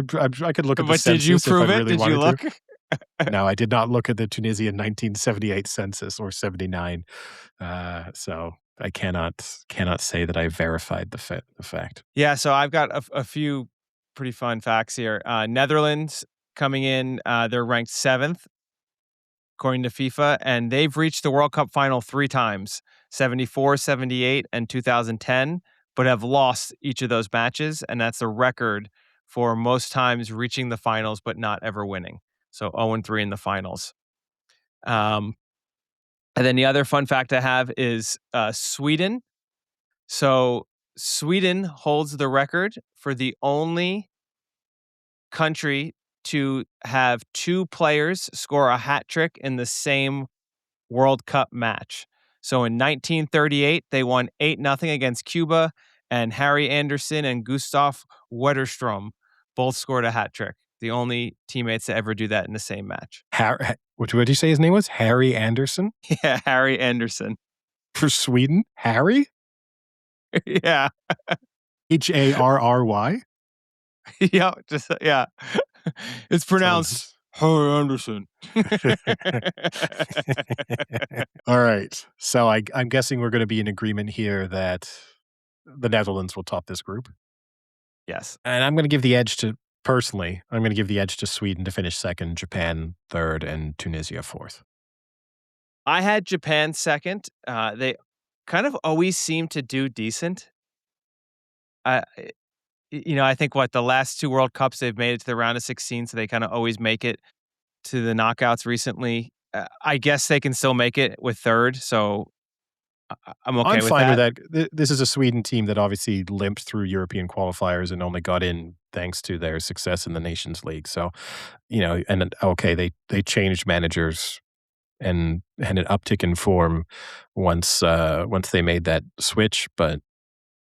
could look at the But did you census if I prove it? really Did you wanted to. look? No, I did not look at the Tunisian 1978 census or 79. So I cannot say that I verified the fact. Yeah, so I've got a few pretty fun facts here. Netherlands coming in, they're ranked 7th according to FIFA, and they've reached the World Cup final 3 times, 74, 78, and 2010, but have lost each of those matches, and that's a record for most times reaching the finals but not ever winning. So 0-3 in the finals. Um, and then the other fun fact I have is Sweden. So Sweden holds the record for the only country to have 2 players score a hat trick in the same World Cup match. So in 1938, they won 8-0 against Cuba, and Harry Anderson and Gustav Wetterstrom both scored a hat trick. The only teammates to ever do that in the same match. What did you say his name was? Harry Anderson? Yeah, Harry Anderson. For Sweden? Harry? Yeah. Harry? Yeah, just yeah. It's pronounced Harry Anderson. All right. So I'm guessing we're going to be in agreement here that the Netherlands will top this group. Yes. And I'm going to give the edge to, personally, I'm going to give the edge to Sweden to finish second, Japan third, and Tunisia fourth. I had Japan second. They kind of always seem to do decent. I I think the last 2 World Cups, they've made it to the round of 16, so they kinda always make it to the knockouts recently. I guess they can still make it with third, so I'm okay I'm with fine with that. that. This is a Sweden team that obviously limped through European qualifiers and only got in thanks to their success in the Nations League. So, and then, okay, they changed managers and had an uptick in form once they made that switch. But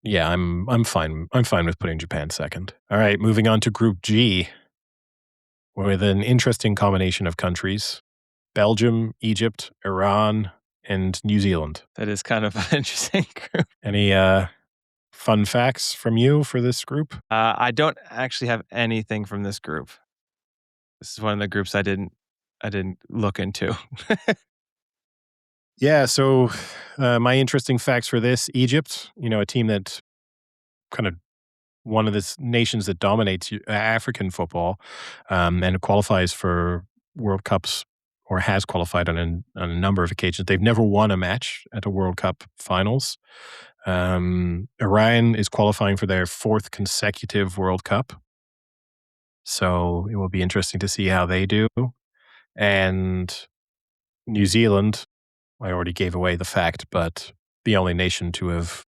yeah, I'm fine. I'm fine with putting Japan second. All right, moving on to Group G, with an interesting combination of countries: Belgium, Egypt, Iran, and New Zealand. That is kind of an interesting group. Any fun facts from you for this group? I don't actually have anything from this group. This is one of the groups I didn't look into. Yeah, so my interesting facts for this: Egypt, a team that kind of one of the nations that dominates African football, and qualifies for World Cups, or has qualified on a number of occasions. They've never won a match at a World Cup finals. Iran is qualifying for their 4th consecutive World Cup. So it will be interesting to see how they do. And New Zealand, I already gave away the fact, but the only nation to have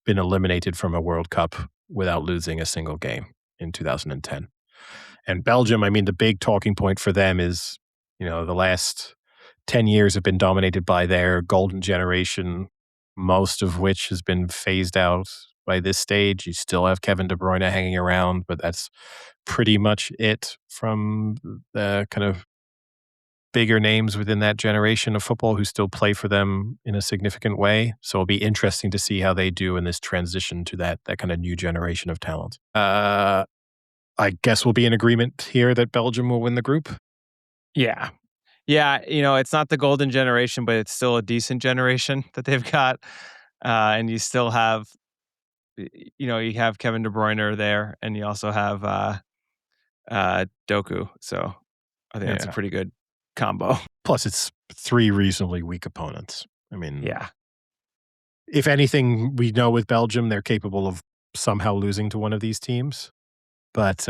been eliminated from a World Cup without losing a single game in 2010. And Belgium, I mean, the big talking point for them is, the last 10 years have been dominated by their golden generation, most of which has been phased out by this stage. You still have Kevin De Bruyne hanging around, but that's pretty much it from the kind of bigger names within that generation of football who still play for them in a significant way. So it'll be interesting to see how they do in this transition to that kind of new generation of talent. I guess we'll be in agreement here that Belgium will win the group. Yeah. Yeah, it's not the golden generation, but it's still a decent generation that they've got. And you still have, you have Kevin De Bruyne there, and you also have Doku. So I think that's a pretty good combo. Plus, it's 3 reasonably weak opponents. I mean, Yeah. If anything, we know with Belgium, they're capable of somehow losing to one of these teams. But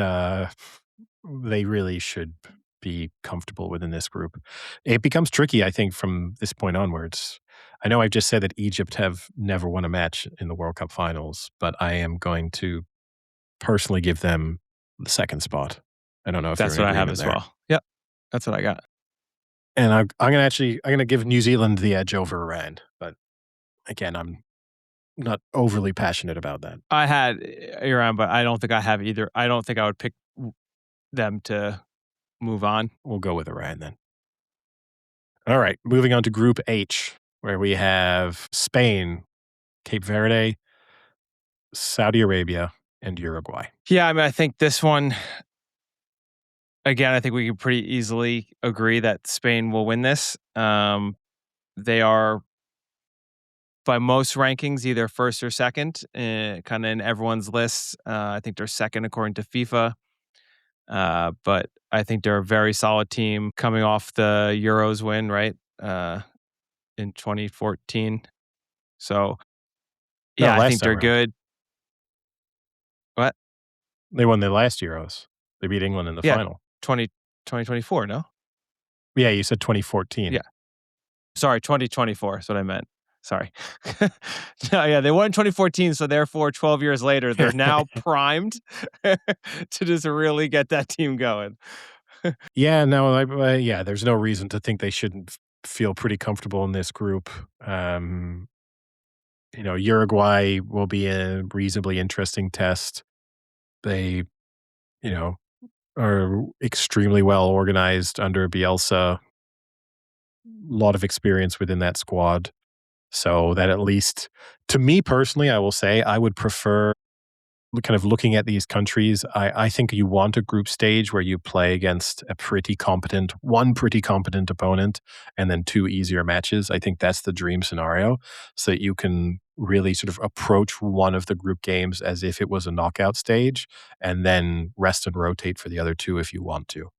they really should be comfortable within this group. It becomes tricky, I think, from this point onwards. I know I've just said that Egypt have never won a match in the World Cup finals, but I am going to personally give them the second spot. I don't know if that's you're what in I have agreement as there. well. Yep, that's what I got. And I'm gonna give New Zealand the edge over Iran, but again, I'm not overly passionate about that. I had Iran, but I don't think I have either. I don't think I would pick them to move on. We'll go with Iran then. All right, moving on to Group H. where we have Spain, Cape Verde, Saudi Arabia, and Uruguay. Yeah, I mean, I think this one, again, I think we can pretty easily agree that Spain will win this. They are, by most rankings, either first or second, kind of in everyone's lists. I think they're second according to FIFA. But I think they're a very solid team coming off the Euros win, right? In 2014. So, No, yeah, I last think time they're around. good. What? They won the last Euros. They beat England in the Yeah, final. 2024, no? Yeah, you said 2014. Yeah. Sorry, 2024 is what I meant. Sorry. No, yeah, they won in 2014, so therefore 12 years later, they're now primed to just really get that team going. Yeah, no, yeah, there's no reason to think they shouldn't feel pretty comfortable in this group. Uruguay will be a reasonably interesting test. They, you know, are extremely well organized under Bielsa. Lot of experience within that squad. So that at least to me personally, I will say I would prefer kind of looking at these countries. I think you want a group stage where you play against one pretty competent opponent and then two easier matches. I think that's the dream scenario so that you can really sort of approach one of the group games as if it was a knockout stage and then rest and rotate for the other two if you want to.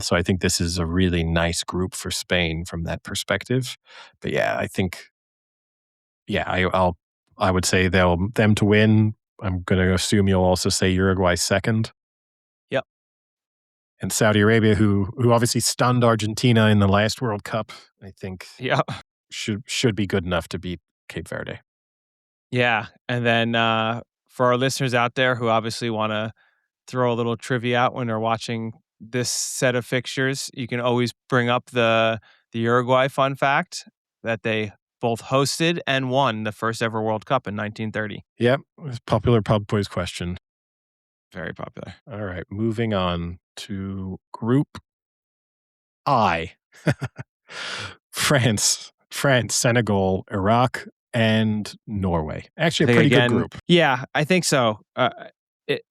So I think this is a really nice group for Spain from that perspective. But yeah, I think I would say them to win. I'm going to assume you'll also say Uruguay second. Yep. And Saudi Arabia, who obviously stunned Argentina in the last World Cup, I think Yep. should be good enough to beat Cape Verde. Yeah. And then for our listeners out there who obviously want to throw a little trivia out when they're watching this set of fixtures, you can always bring up the Uruguay fun fact that they both hosted and won the first ever World Cup in 1930. Yep, it's popular pub quiz question. Very popular. All right, moving on to Group I. France, Senegal, Iraq, and Norway. Actually, I a think pretty good again, group. yeah, I think so. It,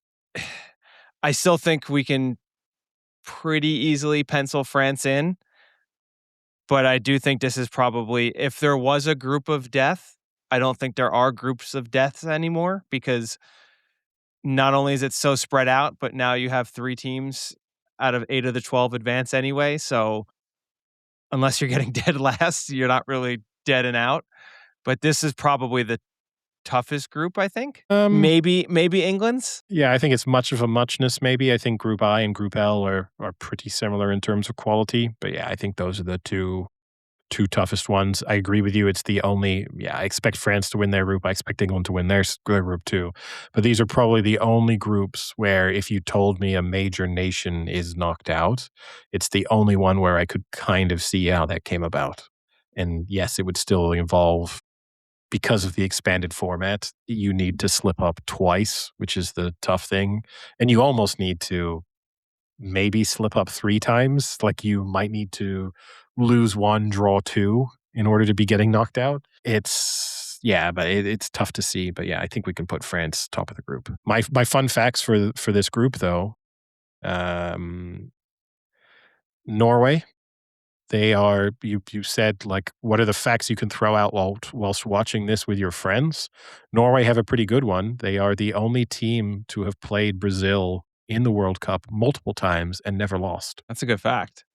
I still think we can pretty easily pencil France in, but I do think this is probably, if there was a group of death, I don't think there are groups of deaths anymore because not only is it so spread out, but now you have 3 teams out of 8 of the 12 advance anyway, so unless you're getting dead last, you're not really dead and out. But this is probably the toughest group, I think. Maybe England's? Yeah, I think it's much of a muchness maybe. I think Group I and Group L are pretty similar in terms of quality. But yeah, I think those are the two toughest ones. I agree with you. It's the only I expect France to win their group. I expect England to win their group too. But these are probably the only groups where if you told me a major nation is knocked out, it's the only one where I could kind of see how that came about. And yes, it would still involve because of the expanded format, you need to slip up twice, which is the tough thing. And you almost need to maybe slip up 3 times. Like you might need to lose 1, draw 2 in order to be getting knocked out. It's tough to see. But yeah, I think we can put France top of the group. My fun facts for this group though, Norway. They are you said like what are the facts you can throw out whilst watching this with your friends? Norway have a pretty good one. They are the only team to have played Brazil in the World Cup multiple times and never lost. That's a good fact.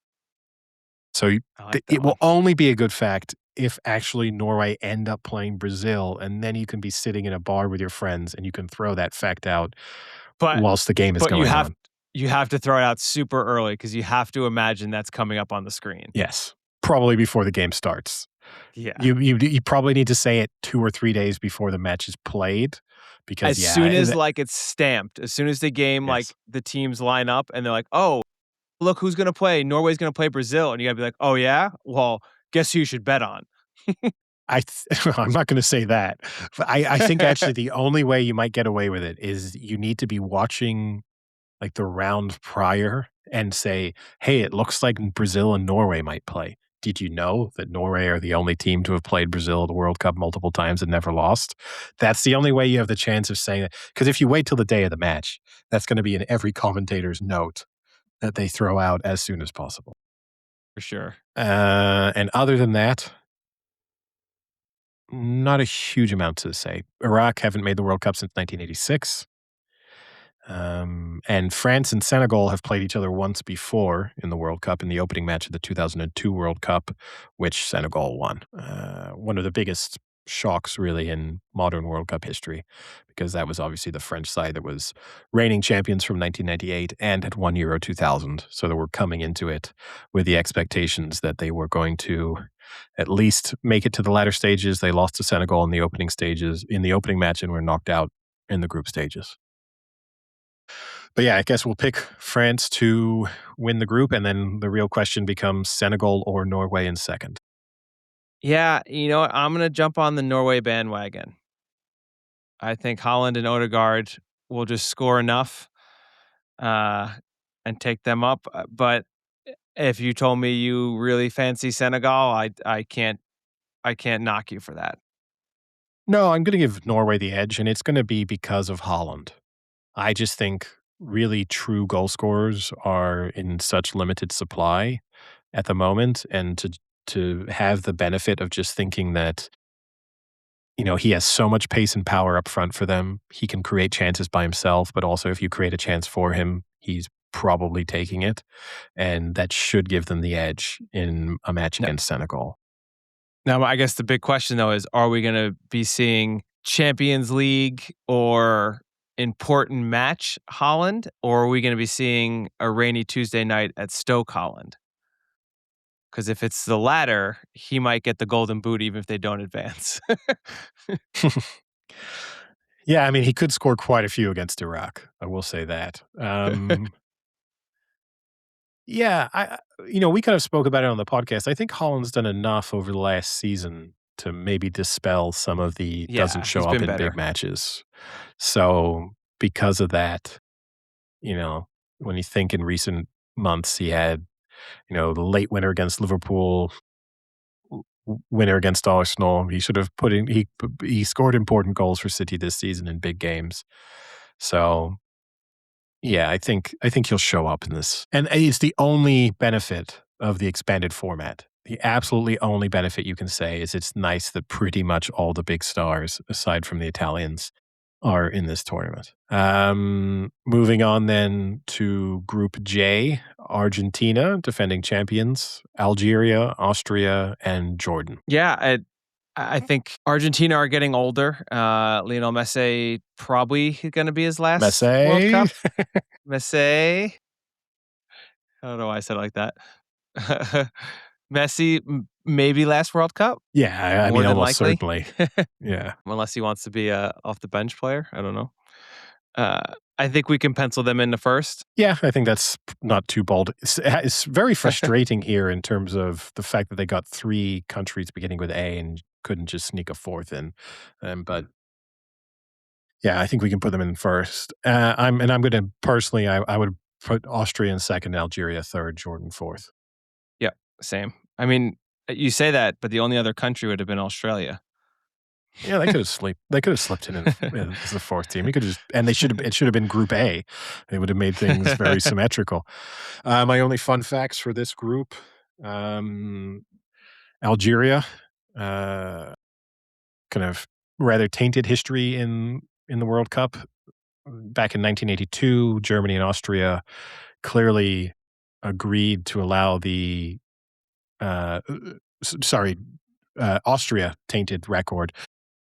So I like that it will one. only be a good fact if actually Norway end up playing Brazil, and then you can be sitting in a bar with your friends and you can throw that fact out But whilst the game is but going on. you have to throw it out super early because you have to imagine that's coming up on the screen. Yes, probably before the game starts. Yeah. You probably need to say it 2 or 3 days before the match is played because As soon as, like, it's stamped, as soon as the game, yes. like, the teams line up and they're like, "Oh, look who's gonna play. Norway's gonna play Brazil." And you gotta be like, "Oh, yeah? Well, guess who you should bet on?" I'm not gonna say that. But I think actually the only way you might get away with it is you need to be watching, like, the round prior and say, "Hey, it looks like Brazil and Norway might play." did you know that Norway are the only team to have played Brazil at the World Cup multiple times and never lost? That's the only way you have the chance of saying that. Because if you wait till the day of the match, that's going to be in every commentator's note that they throw out as soon as possible. For sure. And other than that, not a huge amount to say. Iraq haven't made the World Cup since 1986. And France and Senegal have played each other once before in the World Cup in the opening match of the 2002 World Cup, which Senegal won. One of the biggest shocks really in modern World Cup history, because that was obviously the French side that was reigning champions from 1998 and had won Euro 2000. So they were coming into it with the expectations that they were going to at least make it to the latter stages. They lost to Senegal in the opening match and were knocked out in the group stages. But yeah, I guess we'll pick France to win the group, and then the real question becomes Senegal or Norway in second. Yeah, you know what? I'm going to jump on the Norway bandwagon. I think Holland and Odegaard will just score enough and take them up. But if you told me you really fancy Senegal, I can't knock you for that. No, I'm going to give Norway the edge, and it's going to be because of Holland. I just think really true goal scorers are in such limited supply at the moment, and to have the benefit of just thinking that, you know, he has so much pace and power up front for them. He can create chances by himself, but also if you create a chance for him, he's probably taking it, and that should give them the edge in a match against Senegal. Now, I guess the big question though is, are we going to be seeing Champions League or important match Holland, or are we going to be seeing a rainy Tuesday night at Stoke Holland? Because if it's the latter, he might get the golden boot even if they don't advance. Yeah, I mean, he could score quite a few against Iraq. I will say that. Yeah, we kind of spoke about it on the podcast. I think Holland's done enough over the last season to maybe dispel some of the doesn't show up in big matches. So because of that, when you think in recent months he had, the late winner against Liverpool, winner against Arsenal. He should have he scored important goals for City this season in big games. So yeah, I think he'll show up in this. And it's the only benefit of the expanded format. The absolutely only benefit you can say is it's nice that pretty much all the big stars, aside from the Italians, are in this tournament. Moving on then to Group J, Argentina, defending champions, Algeria, Austria, and Jordan. Yeah, I think Argentina are getting older. Lionel Messi probably going to be his last World Cup. Messi. I don't know why I said it like that. Messi, maybe last World Cup. Yeah, I mean, almost certainly. Yeah. Unless he wants to be a off the bench player. I don't know. I think we can pencil them in the first. Yeah, I think that's not too bold. It's very frustrating here in terms of the fact that they got 3 countries beginning with A and couldn't just sneak a 4th in. But yeah, I think we can put them in first. I'm going to personally, I would put Austria in second, Algeria third, Jordan fourth. Yeah, same. I mean, you say that, but the only other country would have been Australia. Yeah, they could have slipped in as the 4th team. It should have been Group A. It would have made things very symmetrical. My only fun facts for this group: Algeria, kind of rather tainted history in the World Cup. Back in 1982, Germany and Austria clearly agreed to allow the Austria tainted record.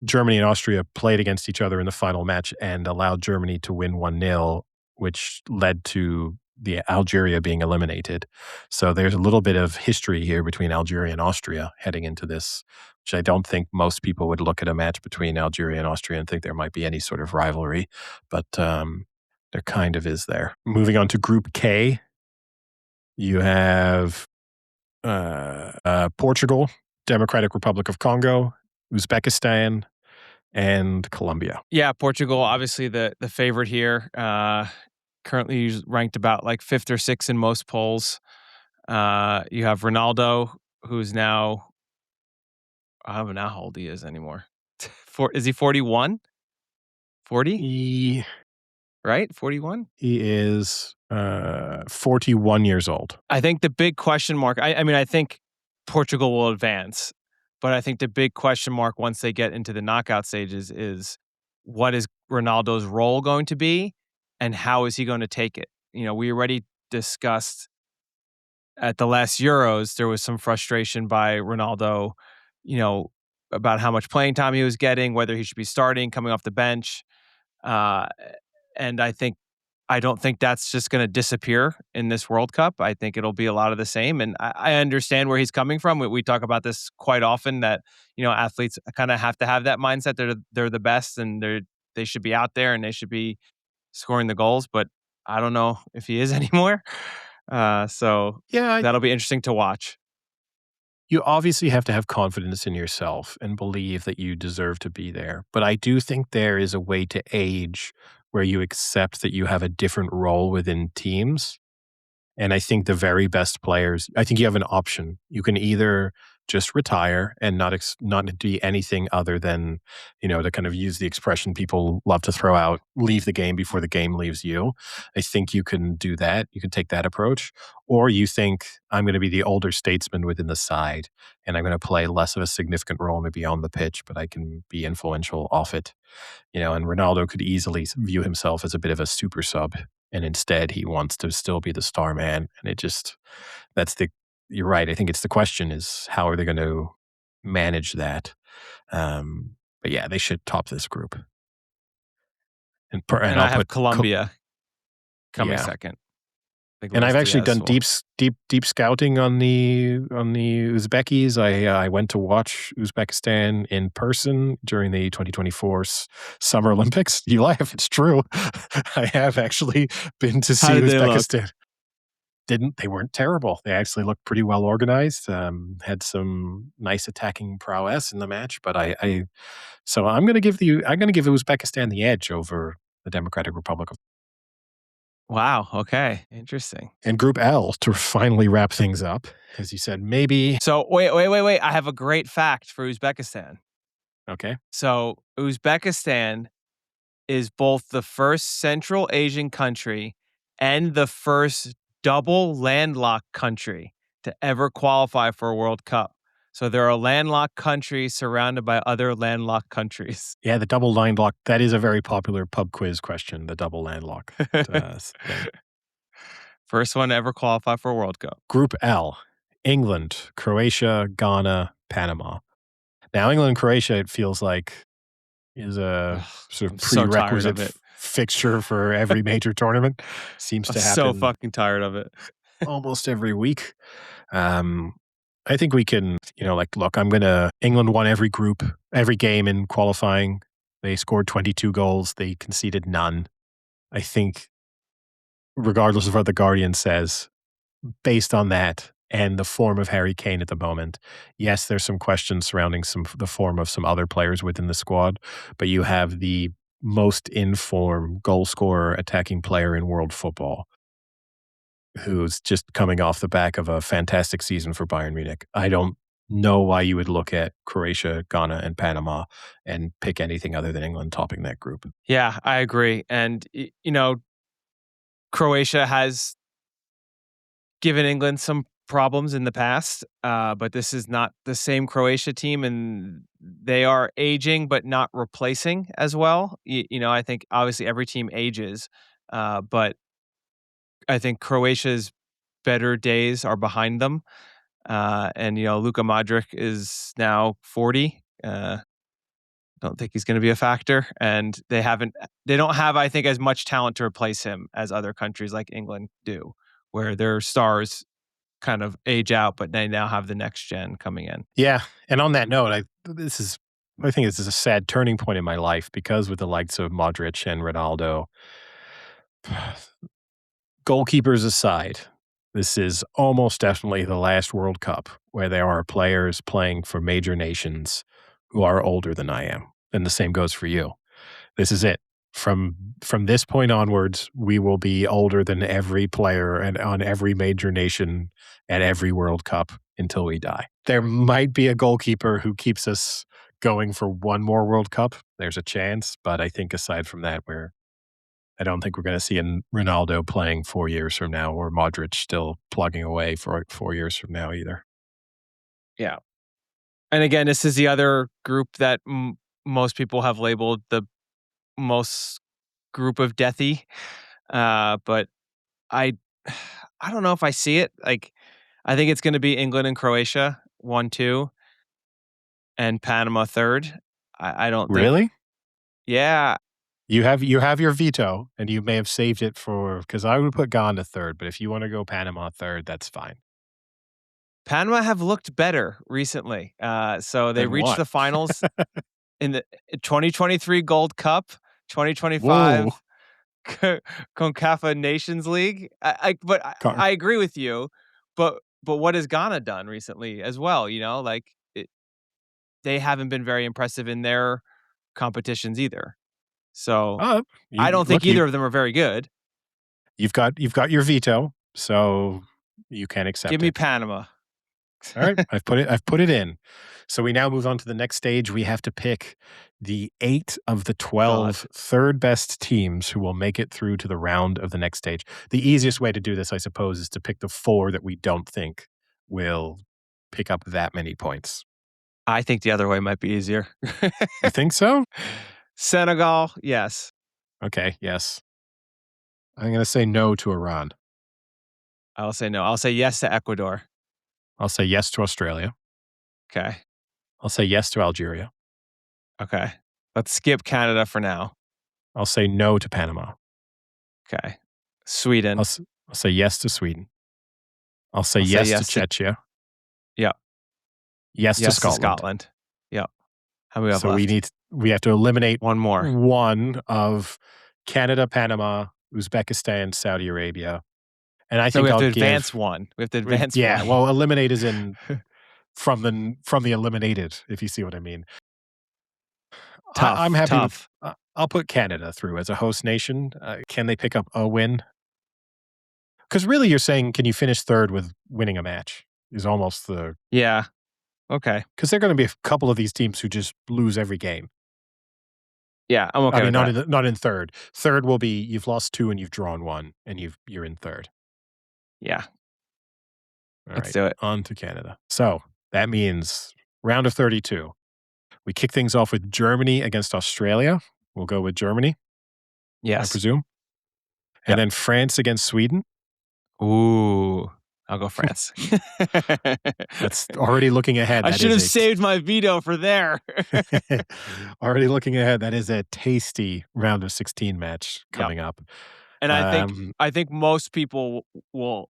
Germany and Austria played against each other in the final match and allowed Germany to win 1-0, which led to the Algeria being eliminated. So there's a little bit of history here between Algeria and Austria heading into this, which I don't think most people would look at a match between Algeria and Austria and think there might be any sort of rivalry, but there kind of is there. Moving on to Group K, you have Portugal, Democratic Republic of Congo, Uzbekistan, and Colombia. Yeah, Portugal, obviously the favorite here. Currently ranked about like 5th or 6th in most polls. You have Ronaldo, who's now I don't know how old he is anymore. Is he 41? 40? He Right? 41? he is 41 years old. I think the big question mark I mean, I think Portugal will advance, but I think the big question mark once they get into the knockout stages is what is Ronaldo's role going to be and how is he going to take it? You know, we already discussed at the last Euros, there was some frustration by Ronaldo, you know, about how much playing time he was getting, whether he should be starting, coming off the bench. Uh, and I don't think that's just going to disappear in this World Cup. I think it'll be a lot of the same. And I understand where he's coming from. We talk about this quite often that, you know, athletes kind of have to have that mindset. They're the best and they should be out there and they should be scoring the goals. But I don't know if he is anymore. So Yeah, that'll be interesting to watch. you obviously have to have confidence in yourself and believe that you deserve to be there. But I do think there is a way to age where you accept that you have a different role within teams. And I think the very best players, I think you have an option. You can either just retire and not do anything other than, you know, to kind of use the expression people love to throw out, leave the game before the game leaves you. I think you can do that. You can take that approach. Or you think, I'm going to be the older statesman within the side and I'm going to play less of a significant role maybe on the pitch, but I can be influential off it. You know, and Ronaldo could easily view himself as a bit of a super sub. And instead, he wants to still be the star man. And it just, you're right. I think it's the question is how are they going to manage that? But yeah, they should top this group. And And I I'll have put, Colombia coming yeah. second. I think And I've Luis actually Diaz done will. deep scouting on the Uzbekis. I went to watch Uzbekistan in person during the 2024 Summer Olympics. You laugh, it's true. I have actually been to How see did they look? Uzbekistan. They weren't terrible. They actually looked pretty well organized. Had some nice attacking prowess in the match. But so I'm going to give Uzbekistan the edge over the Democratic Republic of. Wow. Okay. Interesting. And Group L to finally wrap things up, as you said, maybe. So wait. I have a great fact for Uzbekistan. Okay. So Uzbekistan is both the first Central Asian country and the first double landlocked country to ever qualify for a World Cup. So they're a landlocked country surrounded by other landlocked countries. Yeah, the double landlock. That is a very popular pub quiz question, the double landlock thing. First one to ever qualify for a World Cup. Group L, England, Croatia, Ghana, Panama. Now, England and Croatia, it feels like, is a sort of prerequisite fixture for every major tournament. Seems to happen. So fucking tired of it. Almost every week. I think we can, look, England won every group, every game in qualifying. They scored 22 goals. They conceded none. I think, regardless of what the Guardian says, based on that and the form of Harry Kane at the moment, yes, there's some questions surrounding the form of some other players within the squad, but you have the most in-form goal scorer, attacking player in world football, who's just coming off the back of a fantastic season for Bayern Munich. I don't know why you would look at Croatia, Ghana, and Panama and pick anything other than England topping that group. Yeah, I agree. And, Croatia has given England some problems in the past, but this is not the same Croatia team, and they are aging but not replacing as well. I think obviously every team ages, but I think Croatia's better days are behind them. And Luka Modric is now 40. Don't think he's going to be a factor, and they don't have, I think, as much talent to replace him as other countries like England do, where their stars kind of age out, but they now have the next gen coming in. Yeah, and on that note, I think this is a sad turning point in my life, because with the likes of Modric and Ronaldo, goalkeepers aside, this is almost definitely the last World Cup where there are players playing for major nations who are older than I am. And the same goes for you. This is it. From this point onwards, we will be older than every player and on every major nation at every World Cup until we die. There might be a goalkeeper who keeps us going for one more World Cup. There's a chance, but I think aside from that, I don't think we're going to see Ronaldo playing 4 years from now or Modric still plugging away for 4 years from now either. Yeah. And again, this is the other group that most people have labeled the most group of deathy. But I don't know if I see it. Like, I think it's going to be England and Croatia 1-2 and Panama third. I don't think. Really? Yeah. You have your veto, and you may have saved it for because I would put Ghana third, but if you want to go Panama third, that's fine. Panama have looked better recently. So they Then reached what? the finals in the 2023 Gold Cup, 2025 Whoa. CONCACAF Nations League. But I agree with you. But what has Ghana done recently as well? You know, like they haven't been very impressive in their competitions either. So I don't think either of them are very good. You've got your veto, so you can accept Give it. me Panama. All right, I've put it in. So we now move on to the next stage. We have to pick the 8 of the 12 third best teams who will make it through to the round of the next stage. The easiest way to do this, I suppose, is to pick the 4 that we don't think will pick up that many points. I think the other way might be easier. You think so? Senegal, yes. Okay, yes. I'm going to say no to Iran. I'll say no. I'll say yes to Ecuador. I'll say yes to Australia. Okay. I'll say yes to Algeria. Okay. Let's skip Canada for now. I'll say no to Panama. Okay. Sweden. I'll say yes to Sweden. I'll say yes to Czechia. Yep. Yes to Scotland. Yep. How many have so left? we have to eliminate one more. One of Canada, Panama, Uzbekistan, Saudi Arabia. And I think we have to advance one. We have to advance one. Yeah, well, eliminate is in from the eliminated, if you see what I mean. Tough. I'm happy tough. with I'll put Canada through as a host nation. Can they pick up a win? Because really you're saying, can you finish third with winning a match is almost the... Yeah. Okay. Because there are going to be a couple of these teams who just lose every game. Yeah, I'm okay. I mean, not in third. Third will be you've lost 2 and you've drawn 1, and you're in third. Yeah. Let's do it. On to Canada. So that means round of 32. We kick things off with Germany against Australia. We'll go with Germany. Yes. I presume. And then France against Sweden. Ooh. I'll go France. That's already looking ahead. I should have saved my veto for there. Already looking ahead. That is a tasty round of 16 match coming up. And I think most people will.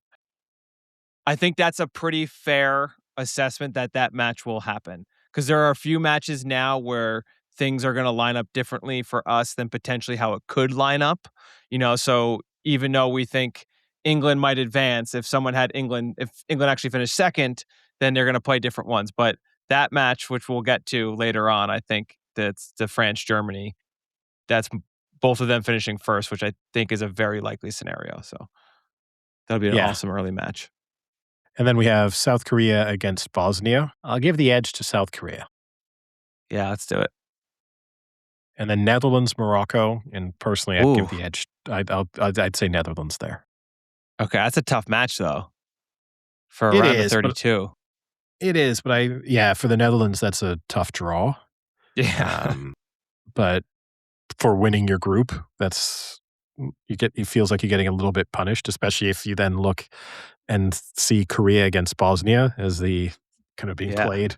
I think that's a pretty fair assessment that match will happen, because there are a few matches now where things are going to line up differently for us than potentially how it could line up. You know, so even though we think England might advance, if England actually finished second, then they're going to play different ones. But that match, which we'll get to later on, I think that's the France-Germany. That's both of them finishing first, which I think is a very likely scenario. So that'll be an awesome early match. And then we have South Korea against Bosnia. I'll give the edge to South Korea. Yeah, let's do it. And then Netherlands, Morocco. And personally, I'd give the edge. I'd say Netherlands there. Okay, that's a tough match, though, for a round of 32. It is, but for the Netherlands, that's a tough draw. Yeah. But for winning your group, it feels like you're getting a little bit punished, especially if you then look and see Korea against Bosnia as the kind of being played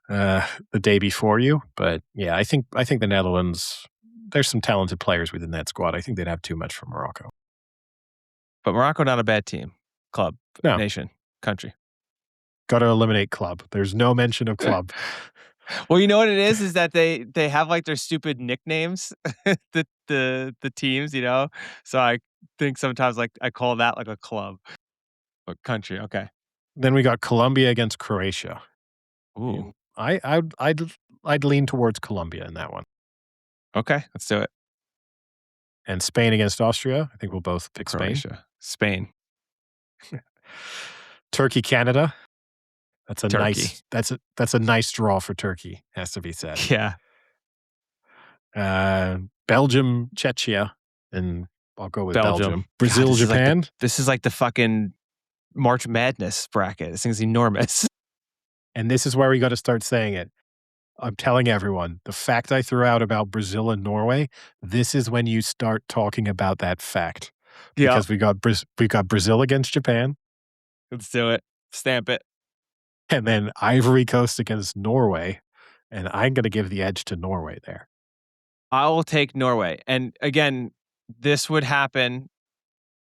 the day before you. But yeah, I think the Netherlands, there's some talented players within that squad. I think they'd have too much for Morocco. But Morocco, not a bad team, club, nation, country. Got to eliminate club. There's no mention of club. Well, you know what it is that they have like their stupid nicknames, the teams, you know. So I think sometimes like I call that like a club, but country. Okay. Then we got Colombia against Croatia. Ooh, I'd lean towards Colombia in that one. Okay, let's do it. And Spain against Austria. I think we'll both pick Croatia. Spain. Turkey, Canada. That's a Turkey. that's a nice draw for Turkey, has to be said. Yeah. Belgium, Czechia, and I'll go with Belgium. God, Brazil, Japan. this is like the fucking March Madness bracket. This thing's enormous. And this is where we got to start saying it. I'm telling everyone, the fact I threw out about Brazil and Norway, this is when you start talking about that fact. Yeah. Because we got Brazil against Japan. Let's do it. Stamp it. And then Ivory Coast against Norway. And I'm going to give the edge to Norway there. I will take Norway. And again, this would happen.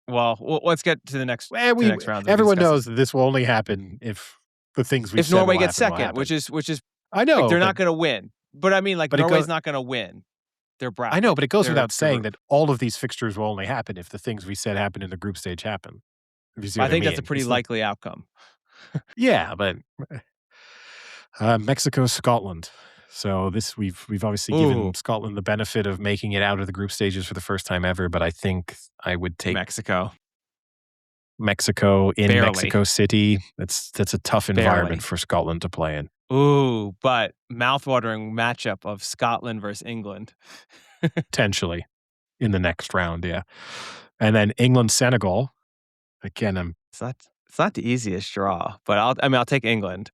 Well, let's get to the next round. Everyone knows that this will only happen if the things we if said Norway will gets happen, second, which is I know like they're not going to win. But I mean, like Norway's not going to win their bracket. I know, but it goes without saying that all of these fixtures will only happen if the things we said happen in the group stage happen. I think that's a pretty likely outcome. Yeah, but Mexico, Scotland. So this we've obviously given Scotland the benefit of making it out of the group stages for the first time ever, but I think I would take Mexico in Barely. Mexico City. That's a tough environment for Scotland to play in. Ooh, but mouthwatering matchup of Scotland versus England. Potentially in the next round, yeah. And then England, Senegal. Again, it's not the easiest draw, but I'll take England.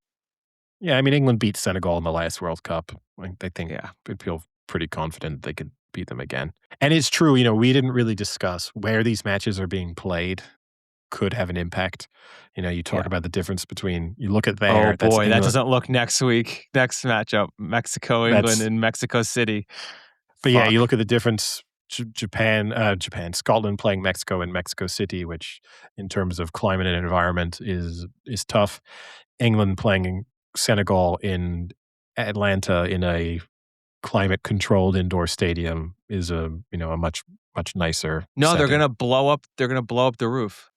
Yeah, I mean, England beat Senegal in the last World Cup. I think I'd feel pretty confident they could beat them again. And it's true, we didn't really discuss where these matches are being played could have an impact. You talk about the difference between, you look at there. Oh boy, that doesn't look next week. Next matchup, Mexico, England in Mexico City. But yeah, you look at the difference. Scotland playing Mexico in Mexico City, which in terms of climate and environment is tough. England playing Senegal in Atlanta in a climate controlled indoor stadium is a much nicer. No, setting. they're gonna blow up the roof.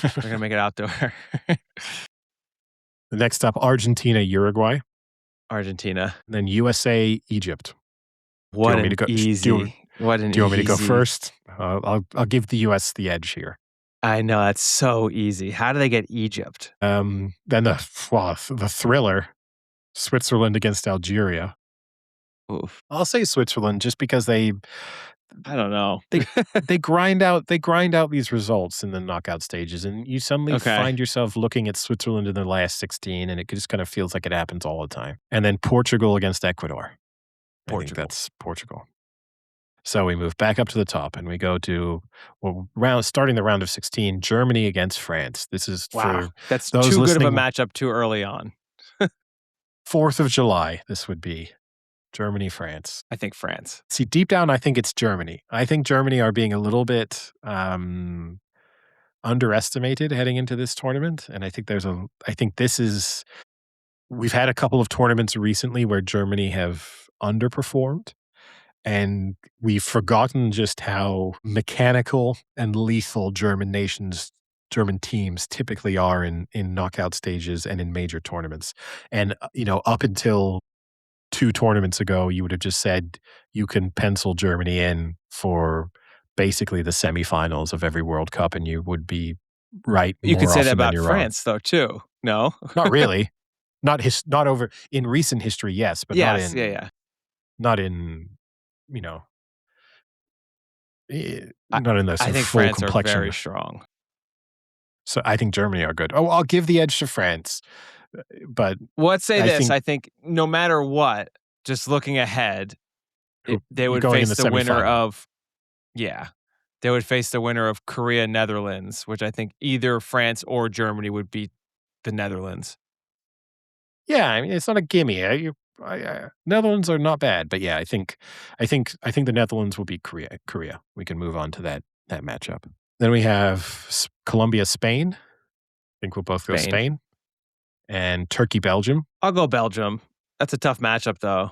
They're gonna make it outdoor. Next up, Argentina, Uruguay. Argentina. And then USA, Egypt. What an easy. Do you want me to go first? I'll give the US the edge here. I know, that's so easy. How do they get Egypt? Then the thriller, Switzerland against Algeria. Oof. I'll say Switzerland just because I don't know. they grind out these results in the knockout stages, and you suddenly find yourself looking at Switzerland in the last 16, and it just kind of feels like it happens all the time. And then Portugal against Ecuador. I think that's Portugal. So we move back up to the top, and we go to starting the round of 16. Germany against France. This is that's too good of a matchup too early on. 4th of July. This would be Germany, France. I think France. See, deep down, I think it's Germany. I think Germany are being a little bit underestimated heading into this tournament, and I think we've had a couple of tournaments recently where Germany have underperformed. And we've forgotten just how mechanical and lethal German teams typically are in knockout stages and in major tournaments. And, up until 2 tournaments ago, you would have just said you can pencil Germany in for basically the semifinals of every World Cup, and you would be right. You could say that about France, though, too. No? Not really. Not over in recent history, yes, but not in. Not in. Not in the I think full France complexion. Are very strong. So I think Germany are good. Oh, I'll give the edge to France. But let's say I think no matter what, just looking ahead, they would face the winner of they would face the winner of Korea, Netherlands, which I think either France or Germany would beat the Netherlands. Yeah, I mean, it's not a gimme. Netherlands are not bad, but yeah, I think the Netherlands will beat Korea. We can move on to that matchup. Then we have Colombia, Spain. I think we'll both go Spain. And Turkey, Belgium. I'll go Belgium. That's a tough matchup, though.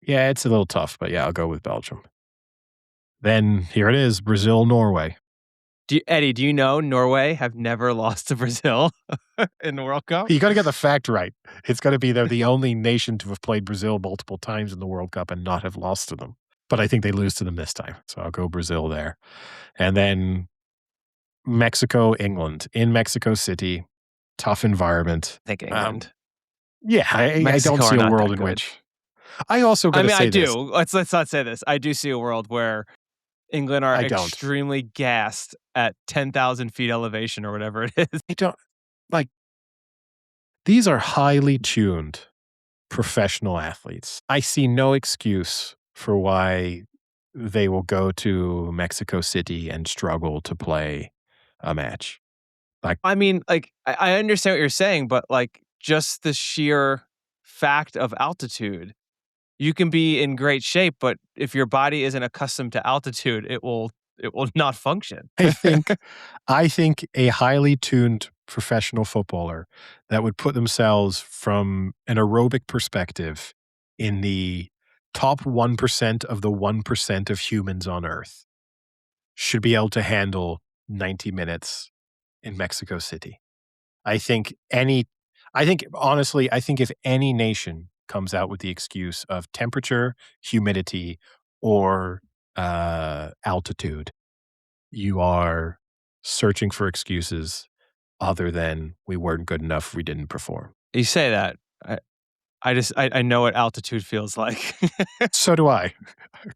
Yeah, it's a little tough, but yeah, I'll go with Belgium. Then here it is, Brazil, Norway. Eddie, do you know Norway have never lost to Brazil in the World Cup? You got to get the fact right. It's got to be they're the only nation to have played Brazil multiple times in the World Cup and not have lost to them. But I think they lose to them this time. So I'll go Brazil there. And then Mexico, England in Mexico City. tough environment. I think England. Yeah, I don't see a world in which. I also got to say I do. Let's not say this. I do see a world where England are I don't. extremely gassed at 10,000 feet elevation or whatever it is. I don't like. These are highly tuned professional athletes. I see no excuse for why they will go to Mexico City and struggle to play a match. I mean, like, I understand what you're saying, but like, just the sheer fact of altitude, you can be in great shape, but if your body isn't accustomed to altitude, it will not function. I think a highly tuned professional footballer that would put themselves from an aerobic perspective in the top 1% of the 1% of humans on Earth should be able to handle 90 minutes in Mexico City. Honestly, I think if any nation comes out with the excuse of temperature, humidity, or altitude, you are searching for excuses other than we weren't good enough, we didn't perform. You say that. I know what altitude feels like. So do I.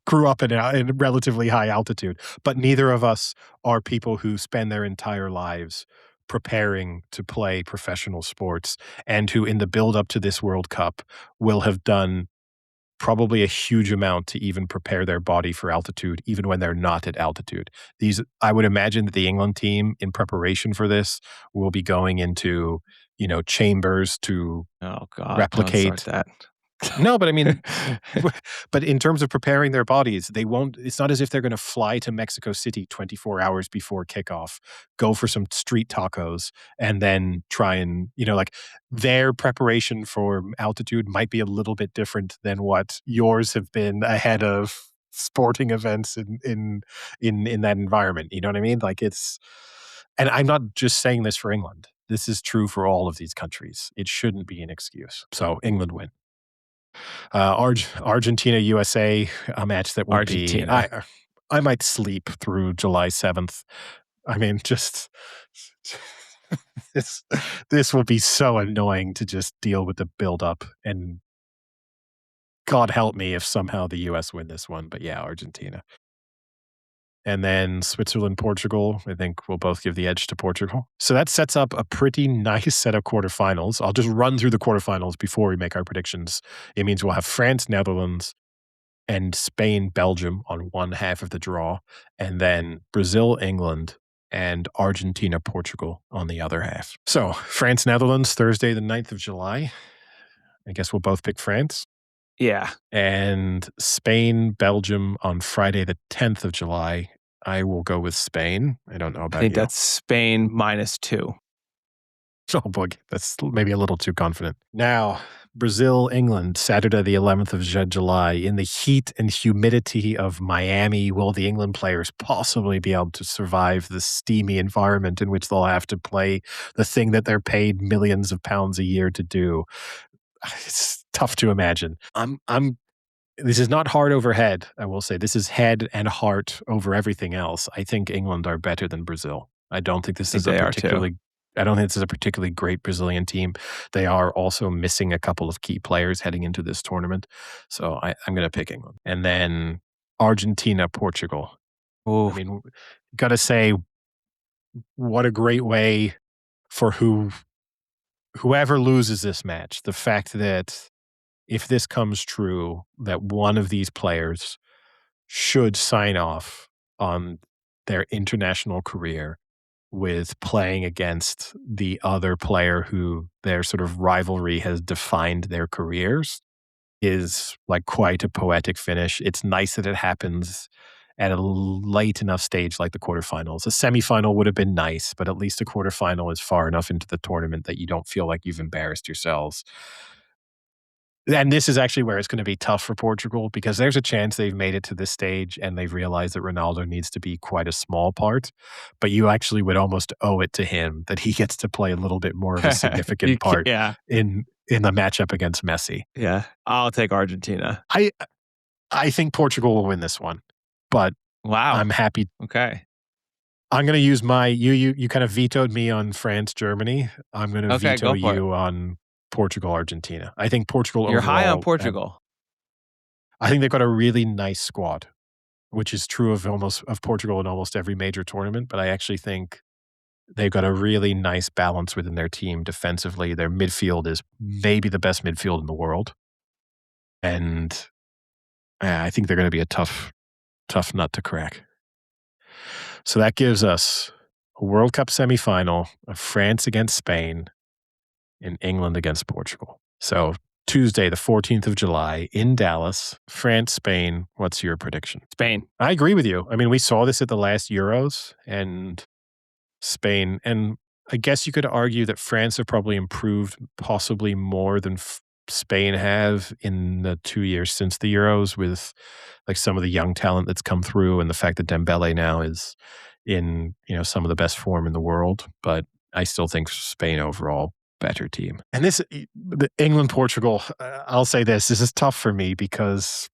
Grew up in relatively high altitude, but neither of us are people who spend their entire lives preparing to play professional sports and who in the build up to this World Cup will have done probably a huge amount to even prepare their body for altitude, even when they're not at altitude. I would imagine that the England team in preparation for this will be going into, chambers to Oh God, replicate don't start that. No, but I mean, but in terms of preparing their bodies, it's not as if they're going to fly to Mexico City 24 hours before kickoff, go for some street tacos, and then try and, like their preparation for altitude might be a little bit different than what yours have been ahead of sporting events in that environment. You know what I mean? And I'm not just saying this for England. This is true for all of these countries. It shouldn't be an excuse. So England win. Argentina, USA, a match that would be. I might sleep through July 7th. I mean, just this will be so annoying to just deal with the buildup. And God help me if somehow the US win this one. But yeah, Argentina. And then Switzerland, Portugal, I think we'll both give the edge to Portugal. So that sets up a pretty nice set of quarterfinals. I'll just run through the quarterfinals before we make our predictions. It means we'll have France, Netherlands, and Spain, Belgium on one half of the draw, and then Brazil, England, and Argentina, Portugal on the other half. So France, Netherlands, Thursday, the 9th of July. I guess we'll both pick France. Yeah. And Spain, Belgium on Friday, the 10th of July. I will go with Spain. I don't know about you. I think that's Spain -2. Oh, boy. That's maybe a little too confident. Now, Brazil, England, Saturday, the 11th of July. In the heat and humidity of Miami, will the England players possibly be able to survive the steamy environment in which they'll have to play the thing that they're paid millions of pounds a year to do? It's tough to imagine. This is not heart over head, I will say. This is head and heart over everything else. I think England are better than Brazil. I don't think this is a particularly great Brazilian team. They are also missing a couple of key players heading into this tournament. So I'm going to pick England. And then Argentina, Portugal. Ooh. I mean, got to say, what a great way for whoever loses this match. The fact that if this comes true, that one of these players should sign off on their international career with playing against the other player who their sort of rivalry has defined their careers is like quite a poetic finish. It's nice that it happens at a late enough stage like the quarterfinals. A semifinal would have been nice, but at least a quarterfinal is far enough into the tournament that you don't feel like you've embarrassed yourselves. And this is actually where it's going to be tough for Portugal because there's a chance they've made it to this stage and they've realized that Ronaldo needs to be quite a small part. But you actually would almost owe it to him that he gets to play a little bit more of a significant part in the matchup against Messi. Yeah, I'll take Argentina. I think Portugal will win this one, but wow, I'm happy. Okay. I'm going to use my you kind of vetoed me on France Germany. I'm going to veto you on Portugal Argentina. I think Portugal You're overall. high on Portugal. I think they've got a really nice squad, which is true of Portugal in almost every major tournament. But I actually think they've got a really nice balance within their team defensively. Their midfield is maybe the best midfield in the world, and I think they're going to be a tough nut to crack. So that gives us a World Cup semifinal of France against Spain and England against Portugal. So Tuesday, the 14th of July in Dallas, France, Spain. What's your prediction? Spain. I agree with you. I mean, we saw this at the last Euros and Spain. And I guess you could argue that France have probably improved possibly more than Spain have in the 2 years since the Euros, with like some of the young talent that's come through and the fact that Dembele now is in, some of the best form in the world. But I still think Spain overall better team. And the England-Portugal, I'll say this is tough for me because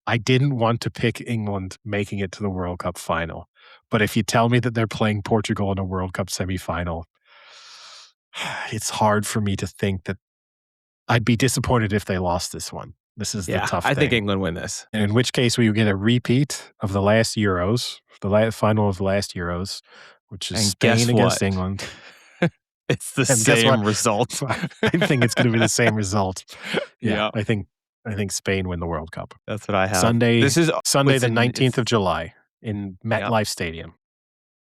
I didn't want to pick England making it to the World Cup final. But if you tell me that they're playing Portugal in a World Cup semifinal, it's hard for me to think that I'd be disappointed if they lost this one. This is the tough thing. I think England win this. And in which case we would get a repeat of the last Euros, the final of the last Euros, which is Spain against England. It's the same result. I think it's going to be the same result. Yeah. I think Spain win the World Cup. That's what I have. Sunday the 19th of July in MetLife Stadium.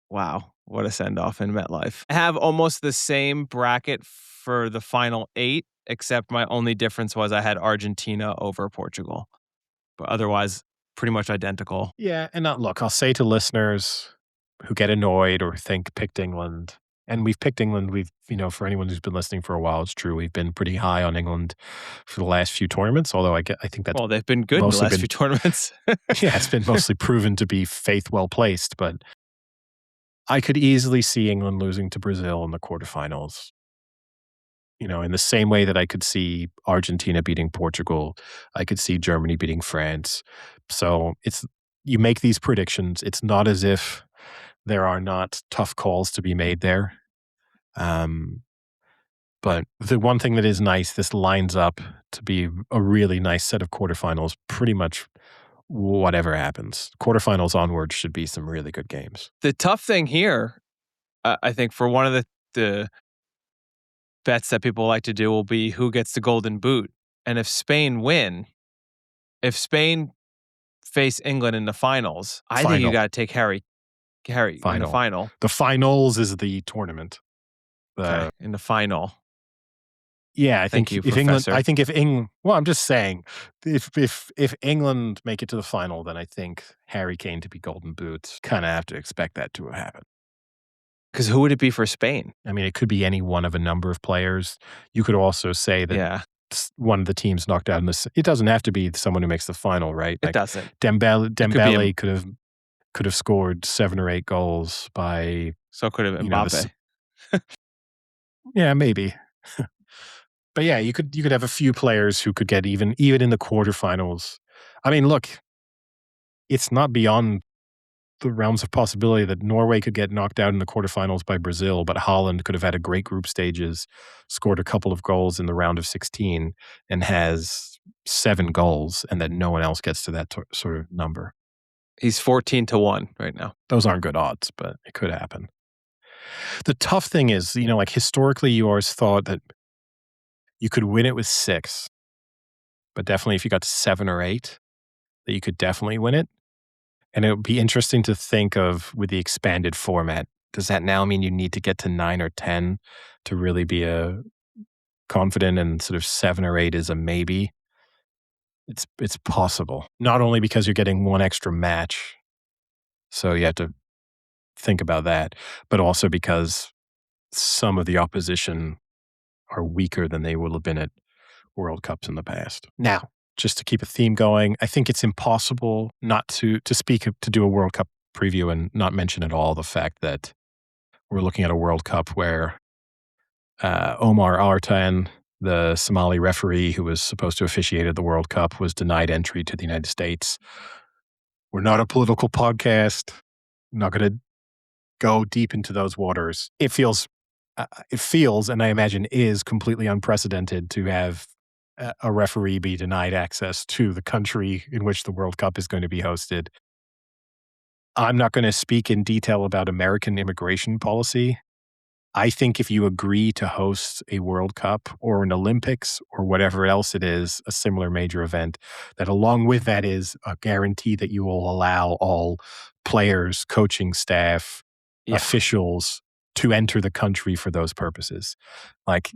Wow. What a send-off in MetLife. I have almost the same bracket for the final 8, except my only difference was I had Argentina over Portugal. But otherwise, pretty much identical. Yeah, and look, I'll say to listeners who get annoyed or think picked England, and we've picked England, for anyone who's been listening for a while, it's true, we've been pretty high on England for the last few tournaments, although I think that's... Well, they've been good in the last few tournaments. Yeah, it's been mostly proven to be faith well placed, but I could easily see England losing to Brazil in the quarterfinals. In the same way that I could see Argentina beating Portugal, I could see Germany beating France. So you make these predictions. It's not as if there are not tough calls to be made there. But the one thing that is nice, this lines up to be a really nice set of quarterfinals. Pretty much whatever happens, quarterfinals onwards should be some really good games. The tough thing here, I think, for one of the bets that people like to do will be who gets the golden boot. And if Spain face England in the finals, I think you got to take Harry in the final. The finals is the tournament. In the final. Yeah, I'm just saying, if England make it to the final, then I think Harry Kane to be golden boot. Kind of have to expect that to happen. Because who would it be for Spain? I mean, it could be any one of a number of players. You could also say that one of the teams knocked out in this. It doesn't have to be someone who makes the final, right? It doesn't. Dembele could have scored 7 or 8 goals by. So could have Mbappe. Yeah, maybe. But yeah, you could have a few players who could get even in the quarterfinals. I mean, look, it's not beyond the realms of possibility that Norway could get knocked out in the quarterfinals by Brazil, but Holland could have had a great group stages, scored a couple of goals in the round of 16, and has 7 goals, and that no one else gets to that sort of number. He's 14-1 right now. Those aren't good odds, but it could happen. The tough thing is, historically you always thought that you could win it with 6, but definitely if you got to 7 or 8, that you could definitely win it. And it would be interesting to think of with the expanded format. Does that now mean you need to get to 9 or 10 to really be confident, and sort of 7 or 8 is a maybe? It's possible. Not only because you're getting one extra match, so you have to think about that, but also because some of the opposition are weaker than they will have been at World Cups in the past. Now, just to keep a theme going, I think it's impossible not to do a World Cup preview and not mention at all the fact that we're looking at a World Cup where Omar Artan, the Somali referee who was supposed to officiate at the World Cup, was denied entry to the United States. We're not a political podcast. I'm not going to go deep into those waters. It feels, and I imagine is completely unprecedented to have a referee be denied access to the country in which the World Cup is going to be hosted. I'm not going to speak in detail about American immigration policy. I think if you agree to host a World Cup or an Olympics or whatever else it is, a similar major event, that along with that is a guarantee that you will allow all players, coaching staff, officials to enter the country for those purposes. Like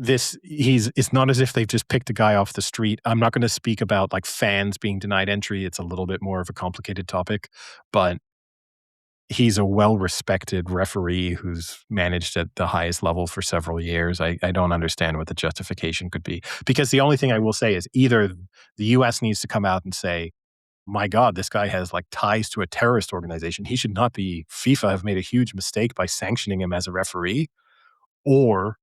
it's not as if they've just picked a guy off the street. I'm not going to speak about like fans being denied entry. It's a little bit more of a complicated topic, but he's a well-respected referee who's managed at the highest level for several years. I don't understand what the justification could be. Because the only thing I will say is either the U.S. needs to come out and say, my God, this guy has like ties to a terrorist organization. He should not be, FIFA have made a huge mistake by sanctioning him as a referee. Or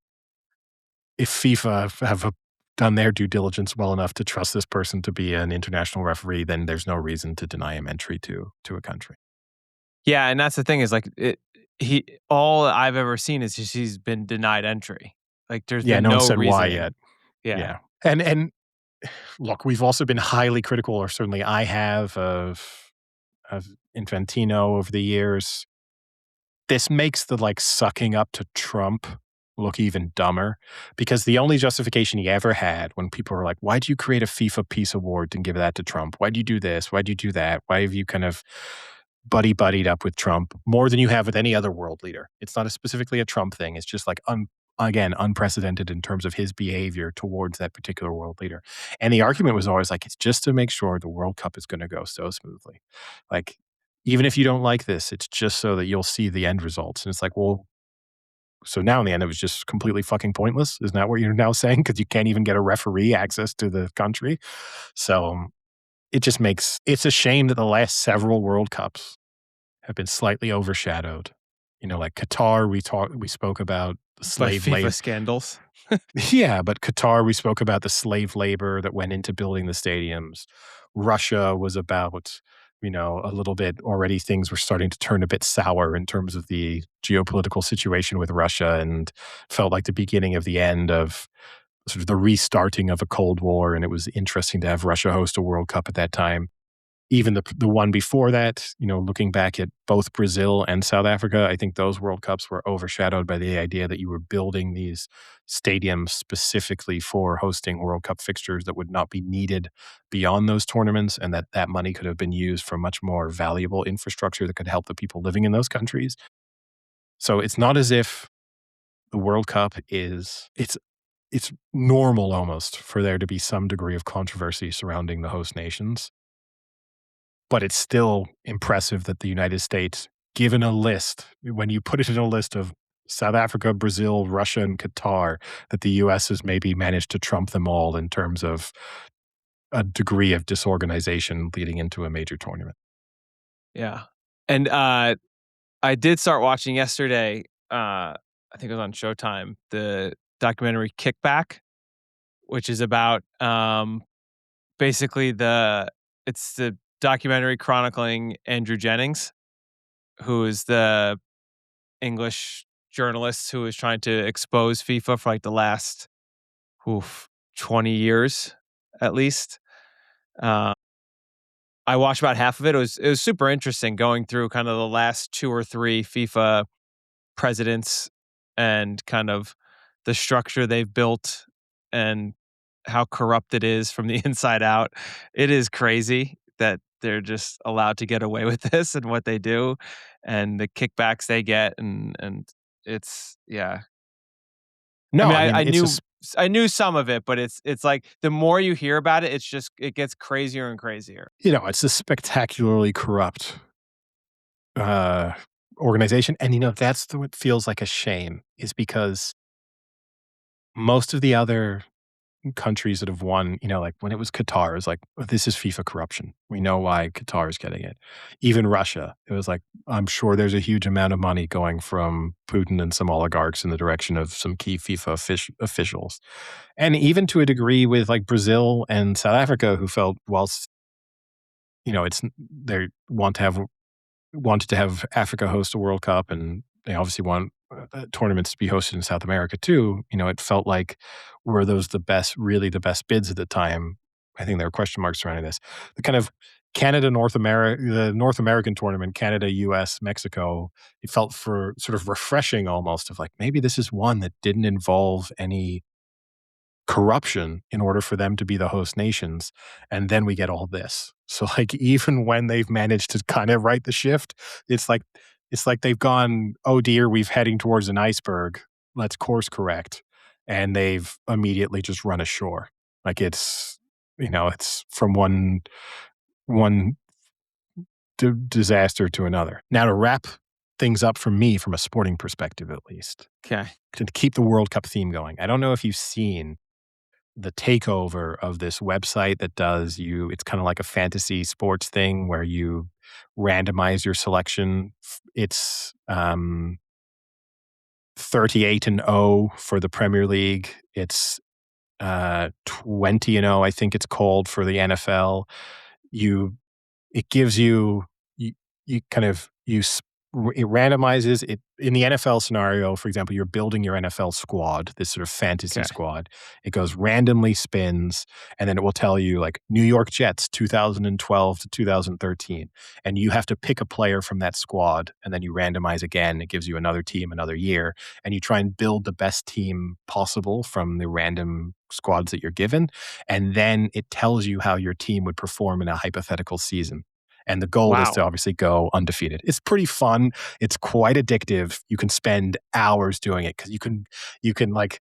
if FIFA have done their due diligence well enough to trust this person to be an international referee, then there's no reason to deny him entry to a country. Yeah, and that's the thing is like all I've ever seen is just he's been denied entry. Like there's been no one no said why reasoning. yet. Yeah. And look, we've also been highly critical, or certainly I have, of Infantino over the years. This makes the like sucking up to Trump look even dumber, because the only justification he ever had when people were like, why'd you create a FIFA Peace Award and give that to Trump? Why'd you do this? Why'd you do that? Why have you kind of buddied up with Trump more than you have with any other world leader? It's not specifically a Trump thing. It's just like, again, unprecedented in terms of his behavior towards that particular world leader. And the argument was always like, it's just to make sure the World Cup is going to go so smoothly. Like, even if you don't like this, it's just so that you'll see the end results. And it's like, well, so now in the end, it was just completely fucking pointless. Isn't that what you're now saying? Because you can't even get a referee access to the country. So it's a shame that the last several World Cups have been slightly overshadowed. You know, like Qatar, we spoke about the By slave FIFA labor scandals. Yeah, but Qatar, we spoke about the slave labor that went into building the stadiums. Russia was about, a little bit already things were starting to turn a bit sour in terms of the geopolitical situation with Russia, and felt like the beginning of the end of sort of the restarting of a Cold War. And it was interesting to have Russia host a World Cup at that time. Even the one before that, looking back at both Brazil and South Africa, I think those World Cups were overshadowed by the idea that you were building these stadiums specifically for hosting World Cup fixtures that would not be needed beyond those tournaments, and that money could have been used for much more valuable infrastructure that could help the people living in those countries. So it's not as if the World Cup it's normal almost for there to be some degree of controversy surrounding the host nations. But it's still impressive that the United States, given a list, when you put it in a list of South Africa, Brazil, Russia, and Qatar, that the U.S. has maybe managed to trump them all in terms of a degree of disorganization leading into a major tournament. Yeah. And I did start watching yesterday, I think it was on Showtime, the documentary Kickback, which is about basically it's the documentary chronicling Andrew Jennings, who is the English journalist who is trying to expose FIFA for like the last 20 years at least. I watched about half of it. It was super interesting going through kind of the last 2 or 3 FIFA presidents and kind of the structure they've built and how corrupt it is from the inside out. It is crazy that they're just allowed to get away with this and what they do and the kickbacks they get, and it's yeah. No, I mean, I it's I knew some of it, but it's like the more you hear about it, it gets crazier and crazier. it's a spectacularly corrupt organization. And, that's what feels like a shame, is because most of the other countries that have won, like when it was Qatar, it was like, this is FIFA corruption. We know why Qatar is getting it. Even Russia, it was like, I'm sure there's a huge amount of money going from Putin and some oligarchs in the direction of some key FIFA officials. And even to a degree with like Brazil and South Africa, who felt, whilst, they want to have wanted to have Africa host a World Cup, and they obviously want tournaments to be hosted in South America too. It felt like, were those really the best bids at the time? I think there were question marks surrounding this. The kind of the North American tournament, Canada, US, Mexico, it felt for sort of refreshing almost, of like, maybe this is one that didn't involve any corruption in order for them to be the host nations. And then we get all this. So like, even when they've managed to kind of right the shift, it's like they've gone, oh dear, we're heading towards an iceberg. Let's course correct. And they've immediately just run ashore. Like it's from one disaster to another. Now, to wrap things up for me from a sporting perspective, at least. Okay. To keep the World Cup theme going. I don't know if you've seen the takeover of this website that it's kind of like a fantasy sports thing where you randomize your selection. It's 38-0 for the Premier League. It's 20-0, I think it's called, for the NFL. It gives you it randomizes it in the NFL scenario. For example, you're building your NFL squad, this sort of fantasy squad. It goes randomly spins, and then it will tell you like New York Jets 2012 to 2013, and you have to pick a player from that squad, and then you randomize again. It gives you another team, another year, and you try and build the best team possible from the random squads that you're given, and then it tells you how your team would perform in a hypothetical season. And the goal is to obviously go undefeated. It's pretty fun. It's quite addictive. You can spend hours doing it because you can like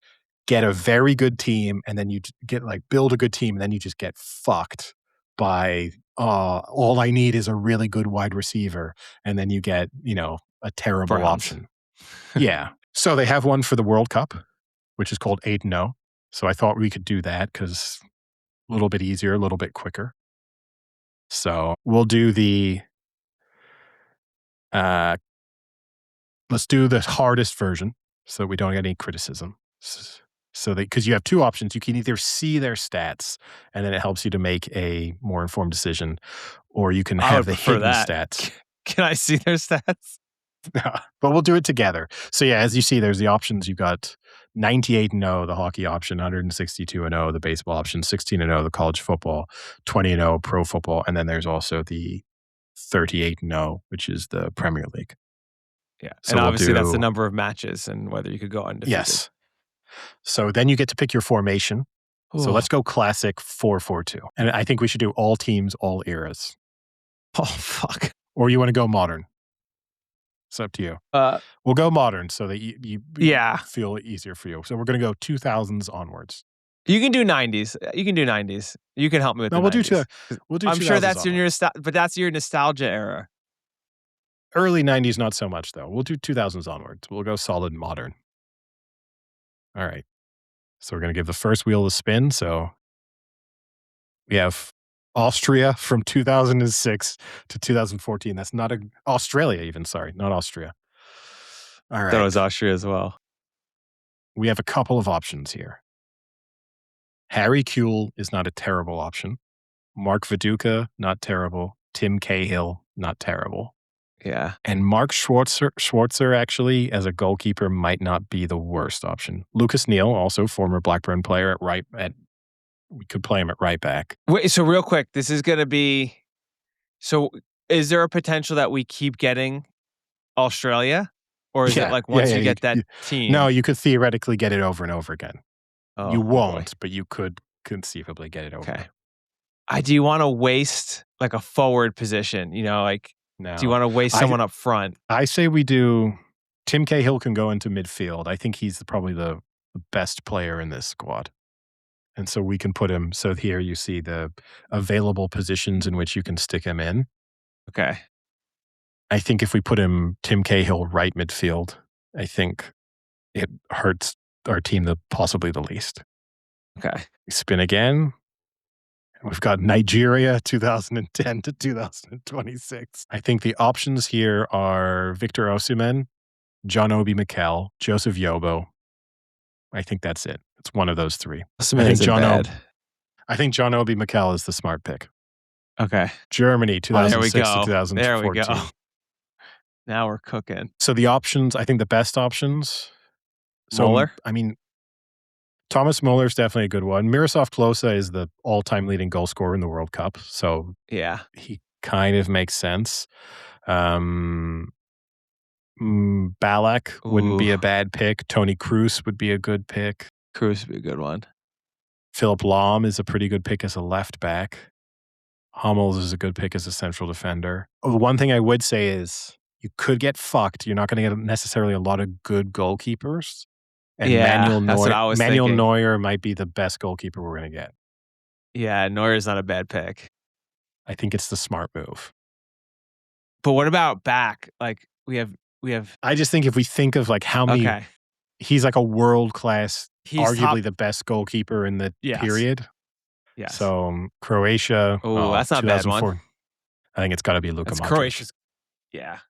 get a very good team, and then you get like build a good team, and then you just get fucked by all I need is a really good wide receiver, and then you get a terrible option. Yeah. So they have one for the World Cup, which is called 8-0. So I thought we could do that because a little bit easier, a little bit quicker. So we'll do let's do the hardest version so we don't get any criticism. So because you have two options, you can either see their stats and then it helps you to make a more informed decision, or you can have the hidden stats. Can I see their stats? But we'll do it together. So yeah, as you see, there's the options. You got 98-0, the hockey option, 162-0, the baseball option, 16-0, the college football, 20-0, pro football, and then there's also the 38-0, which is the Premier League. Yeah, so and obviously that's the number of matches and whether you could go undefeated. Yes. So then you get to pick your formation. Ooh. So let's go classic 4-4-2. And I think we should do all teams, all eras. Oh, fuck. Or you want to go modern? It's up to you. We'll go modern so that you feel easier for you. So we're going to go 2000s onwards. You can do 90s. You can do 90s. You can help me with the 90s. We'll do I'm sure that's but that's your nostalgia era. Early 90s, not so much, though. We'll do 2000s onwards. We'll go solid modern. All right. So we're going to give the first wheel a spin. So we have Austria from 2006 to 2014. That's not Australia even, sorry, not Austria. All right. That was Austria as well. We have a couple of options here. Harry Kuehl is not a terrible option. Mark Viduka, not terrible. Tim Cahill, not terrible. Yeah. And Mark Schwarzer actually, as a goalkeeper, might not be the worst option. Lucas Neal, also former Blackburn player we could play him at right back. Wait, so real quick, this is going to be... So is there a potential that we keep getting Australia? Or is it like once you get that team? No, you could theoretically get it over and over again. Oh, you won't, but you could conceivably get it over. Okay. Do you want to waste like a forward position? No. Do you want to waste someone up front? I say we do... Tim Cahill can go into midfield. I think he's probably the best player in this squad. And so we can put him, so here you see the available positions in which you can stick him in. Okay. I think if we put Tim Cahill right midfield, I think it hurts our team possibly the least. Okay. We spin again. We've got Nigeria 2010 to 2026. I think the options here are Victor Osimhen, John Obi Mikel, Joseph Yobo. I think that's it. It's one of those three. I think John Obi Mikel is the smart pick. Okay. Germany 2006 to 2014. There we go. Now we're cooking. So the options, I think the best options. So, Mueller? I mean, Thomas Mueller is definitely a good one. Miroslav Klose is the all-time leading goal scorer in the World Cup, so Yeah. he kind of makes sense. Ballack wouldn't be Ooh. a bad pick. Tony Kroos would be a good pick. Kroos would be a good one. Philip Lahm is a pretty good pick as a left back. Hummels is a good pick as a central defender. Oh, one thing I would say is you could get fucked. You're not going to get necessarily a lot of good goalkeepers. And Yeah, that's what I was Manuel thinking. Neuer might be the best goalkeeper we're going to get. Yeah, Neuer's not a bad pick. I think it's the smart move. But what about back? Like we have. I just think if we think of like how many, Okay. he's like a world-class, He's arguably top. the best goalkeeper in the Yes. period. Yes. So Croatia. Oh, that's not a bad one. I think it's got to be Luka That's Modric. Croatia's. Yeah.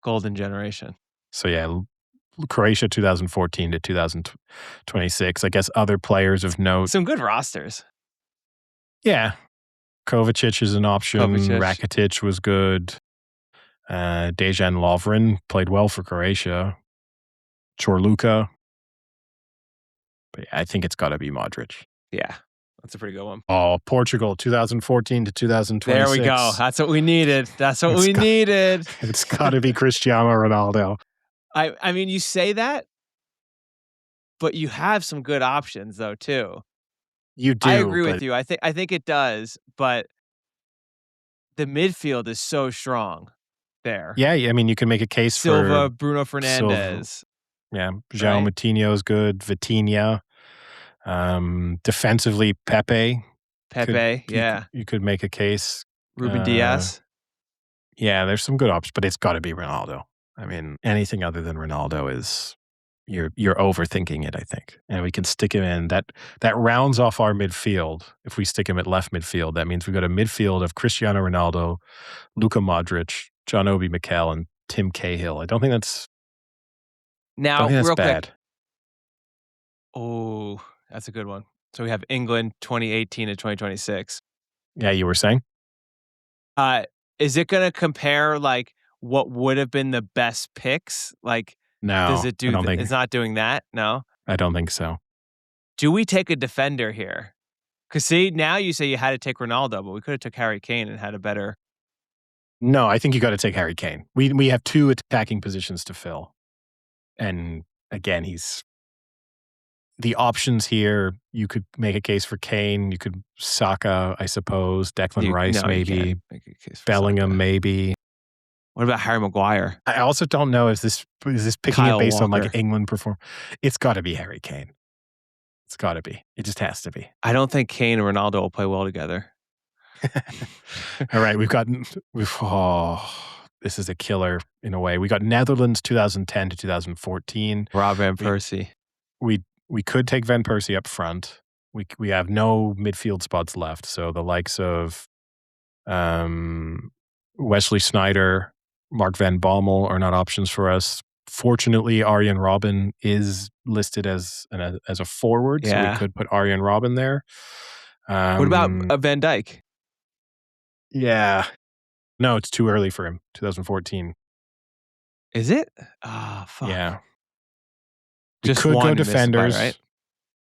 Golden generation. So yeah, Croatia 2014 to 2026. I guess other players of note. Some good rosters. Yeah. Kovacic is an option. Kovacic. Rakitic was good. Dejan Lovren played well for Croatia. Chorluka. But yeah, I think it's got to be Modric. Yeah, that's a pretty good one. Oh, Portugal 2014 to 2026. There we go. That's what we needed. That's what we needed. It's got to be Cristiano Ronaldo. I mean, you say that, but you have some good options though too. You do. I agree with you. I think it does, but the midfield is so strong there. Yeah, I mean, you can make a case Silva, for Bruno Fernandes. Yeah, João Moutinho is good. Vitinha. Defensively, Pepe. You could make a case. Ruben Diaz. Yeah, there's some good options, but it's got to be Ronaldo. I mean, anything other than Ronaldo is you're overthinking it, I think. And we can stick him in. That rounds off our midfield. If we stick him at left midfield, that means we've got a midfield of Cristiano Ronaldo, Luka Modric, John Obi Mikel, and Tim Cahill. I don't think that's real bad. Quick. Oh, that's a good one. So we have England 2018 to 2026. Yeah, you were saying? Is it going to compare like what would have been the best picks? Like, no, does it do? It's not doing that. No, I don't think so. Do we take a defender here? Because see, now you say you had to take Ronaldo, but we could have took Harry Kane and had a better. No, I think you got to take Harry Kane. We have two attacking positions to fill, and again, he's the options here. You could make a case for Kane. You could Saka, I suppose. Declan Rice, maybe. Bellingham, maybe. What about Harry Maguire? I also don't know if is this picking Kyle it based Walker. on like England perform. It's got to be Harry Kane. It's got to be. It just has to be. I don't think Kane and Ronaldo will play well together. All right, this is a killer in a way. We got Netherlands 2010 to 2014. Rob Van Persie. We could take Van Persie up front. We have no midfield spots left, so the likes of Wesley Sneijder, Mark van Bommel are not options for us. Fortunately, Arjen Robben is listed as a forward, so we could put Arjen Robben there. What about Van Dijk? Yeah. No, it's too early for him. 2014. Is it? Ah, fuck. Yeah. Just could one go defenders, right?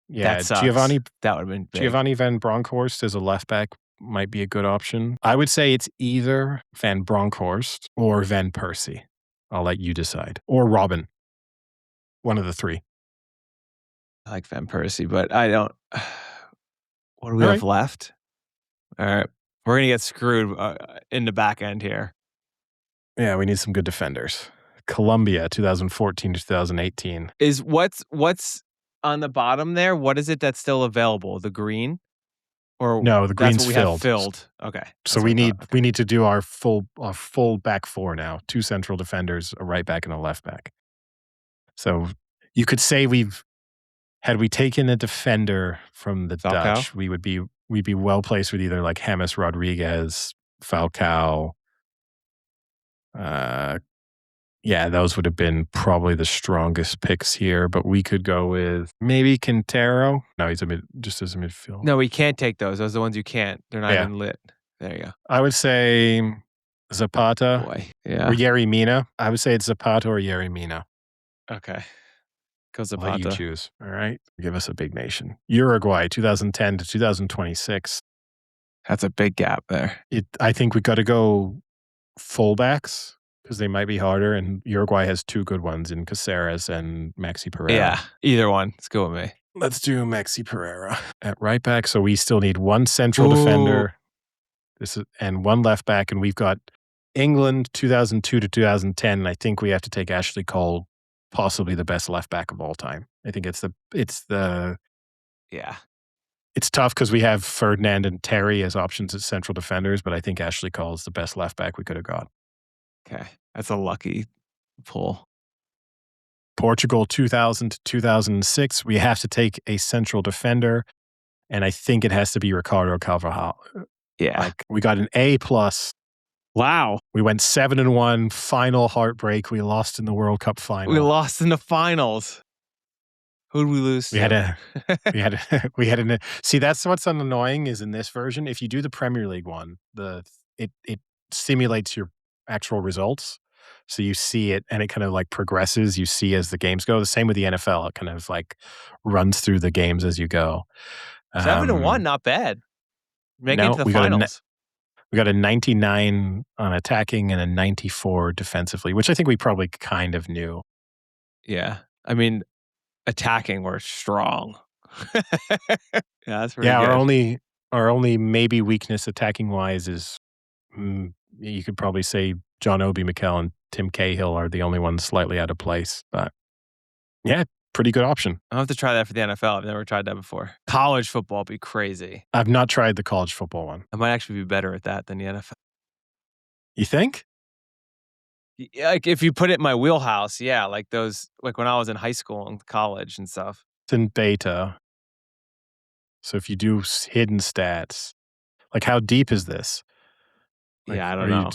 Yeah, that sucks. Giovanni. That would have been big. Giovanni Van Bronckhorst as a left back might be a good option. I would say it's either Van Bronckhorst or Van Persie. I'll let you decide. Or Robin. One of the three. I like Van Persie, but I don't. What do we have left? All right. We're going to get screwed in the back end here. Yeah, we need some good defenders. Colombia, 2014 to 2018. Is what's on the bottom there? What is it that's still available? The green? Or no, the green's that's what we have filled. Okay. So we need to do our full back four now. Two central defenders, a right back and a left back. So you could say had we taken a defender from the Falcao? Dutch, we'd be well placed with either like James Rodriguez, Falcao. Yeah, those would have been probably the strongest picks here, but we could go with maybe Quintero. No, he's just as a midfield. No, we can't take those. Those are the ones you can't. They're not even lit. There you go. I would say Zapata Boy, or yeah. Yerry Mina. I would say it's Zapata or Yerry Mina. Okay. Go I'll let you Zapata. choose. All right. Give us a big nation. Uruguay, 2010 to 2026. That's a big gap there. I think we got to go fullbacks because they might be harder, and Uruguay has two good ones in Caceres and Maxi Pereira. Yeah, either one. Let's go with me. Let's do Maxi Pereira at right back. So we still need one central defender and one left back, and we've got England 2002 to 2010. And I think we have to take Ashley Cole, possibly the best left back of all time. I think it's tough because we have Ferdinand and Terry as options as central defenders, but I think Ashley Cole is the best left back we could have got. Okay, that's a lucky pull. Portugal 2000 to 2006. We have to take a central defender, and I think it has to be Ricardo Carvajal. Yeah, we got an A+. Wow. We went 7-1. Final heartbreak. We lost in the World Cup final. We lost in the finals. Who did we lose to? We had an. See, that's what's annoying is in this version, if you do the Premier League one, it simulates your actual results. So you see it and it kind of like progresses. You see as the games go. The same with the NFL. It kind of like runs through the games as you go. 7-1, not bad. Making it to the finals. We got a 99 on attacking and a 94 defensively, which I think we probably kind of knew. Yeah. I mean, attacking, we're strong. Yeah, that's pretty good. Our only maybe weakness attacking wise is you could probably say John Obi Mikel and Tim Cahill are the only ones slightly out of place. But yeah, pretty good option. I'll have to try that for the NFL. I've never tried that before. College football would be crazy. I've not tried the college football one. I might actually be better at that than the NFL. You think? Like if you put it in my wheelhouse, yeah, like those, like when I was in high school and college and stuff. It's in beta. So if you do hidden stats, like how deep is this? Like, yeah, I don't know.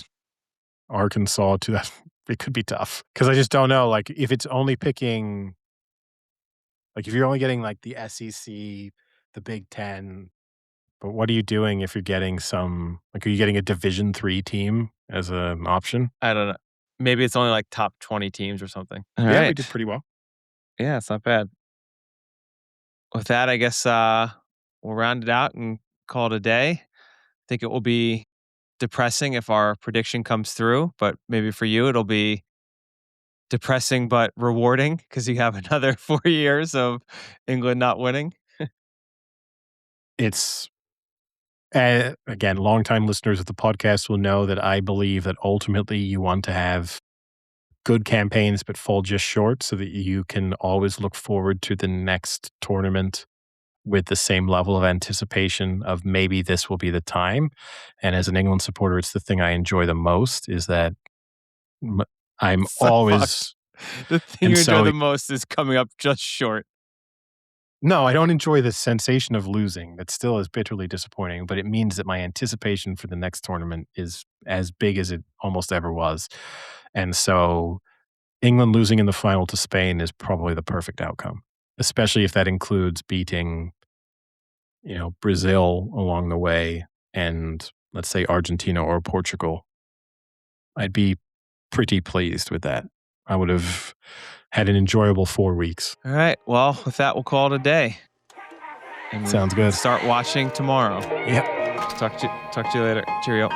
Arkansas to that, it could be tough because I just don't know. Like if it's only picking, like if you're only getting like the SEC, the Big Ten, but what are you doing if you're getting some, like are you getting a Division III team as an option? I don't know. Maybe it's only like top 20 teams or something. All right. We did pretty well. Yeah, it's not bad. With that, I guess we'll round it out and call it a day. I think it will be depressing if our prediction comes through, but maybe for you it'll be depressing but rewarding because you have another 4 years of England not winning. It's again, longtime listeners of the podcast will know that I believe that ultimately you want to have good campaigns but fall just short so that you can always look forward to the next tournament with the same level of anticipation of maybe this will be the time. And as an England supporter, it's the thing I enjoy the most is that I'm always... The thing you enjoy the most is coming up just short. No, I don't enjoy the sensation of losing. That still is bitterly disappointing, but it means that my anticipation for the next tournament is as big as it almost ever was. And so England losing in the final to Spain is probably the perfect outcome, especially if that includes beating, Brazil along the way and let's say Argentina or Portugal. I'd be pretty pleased with that. I would have had an enjoyable 4 weeks. All right. Well, with that, we'll call it a day. And sounds good. Start watching tomorrow. Yep. Talk to you later. Cheerio.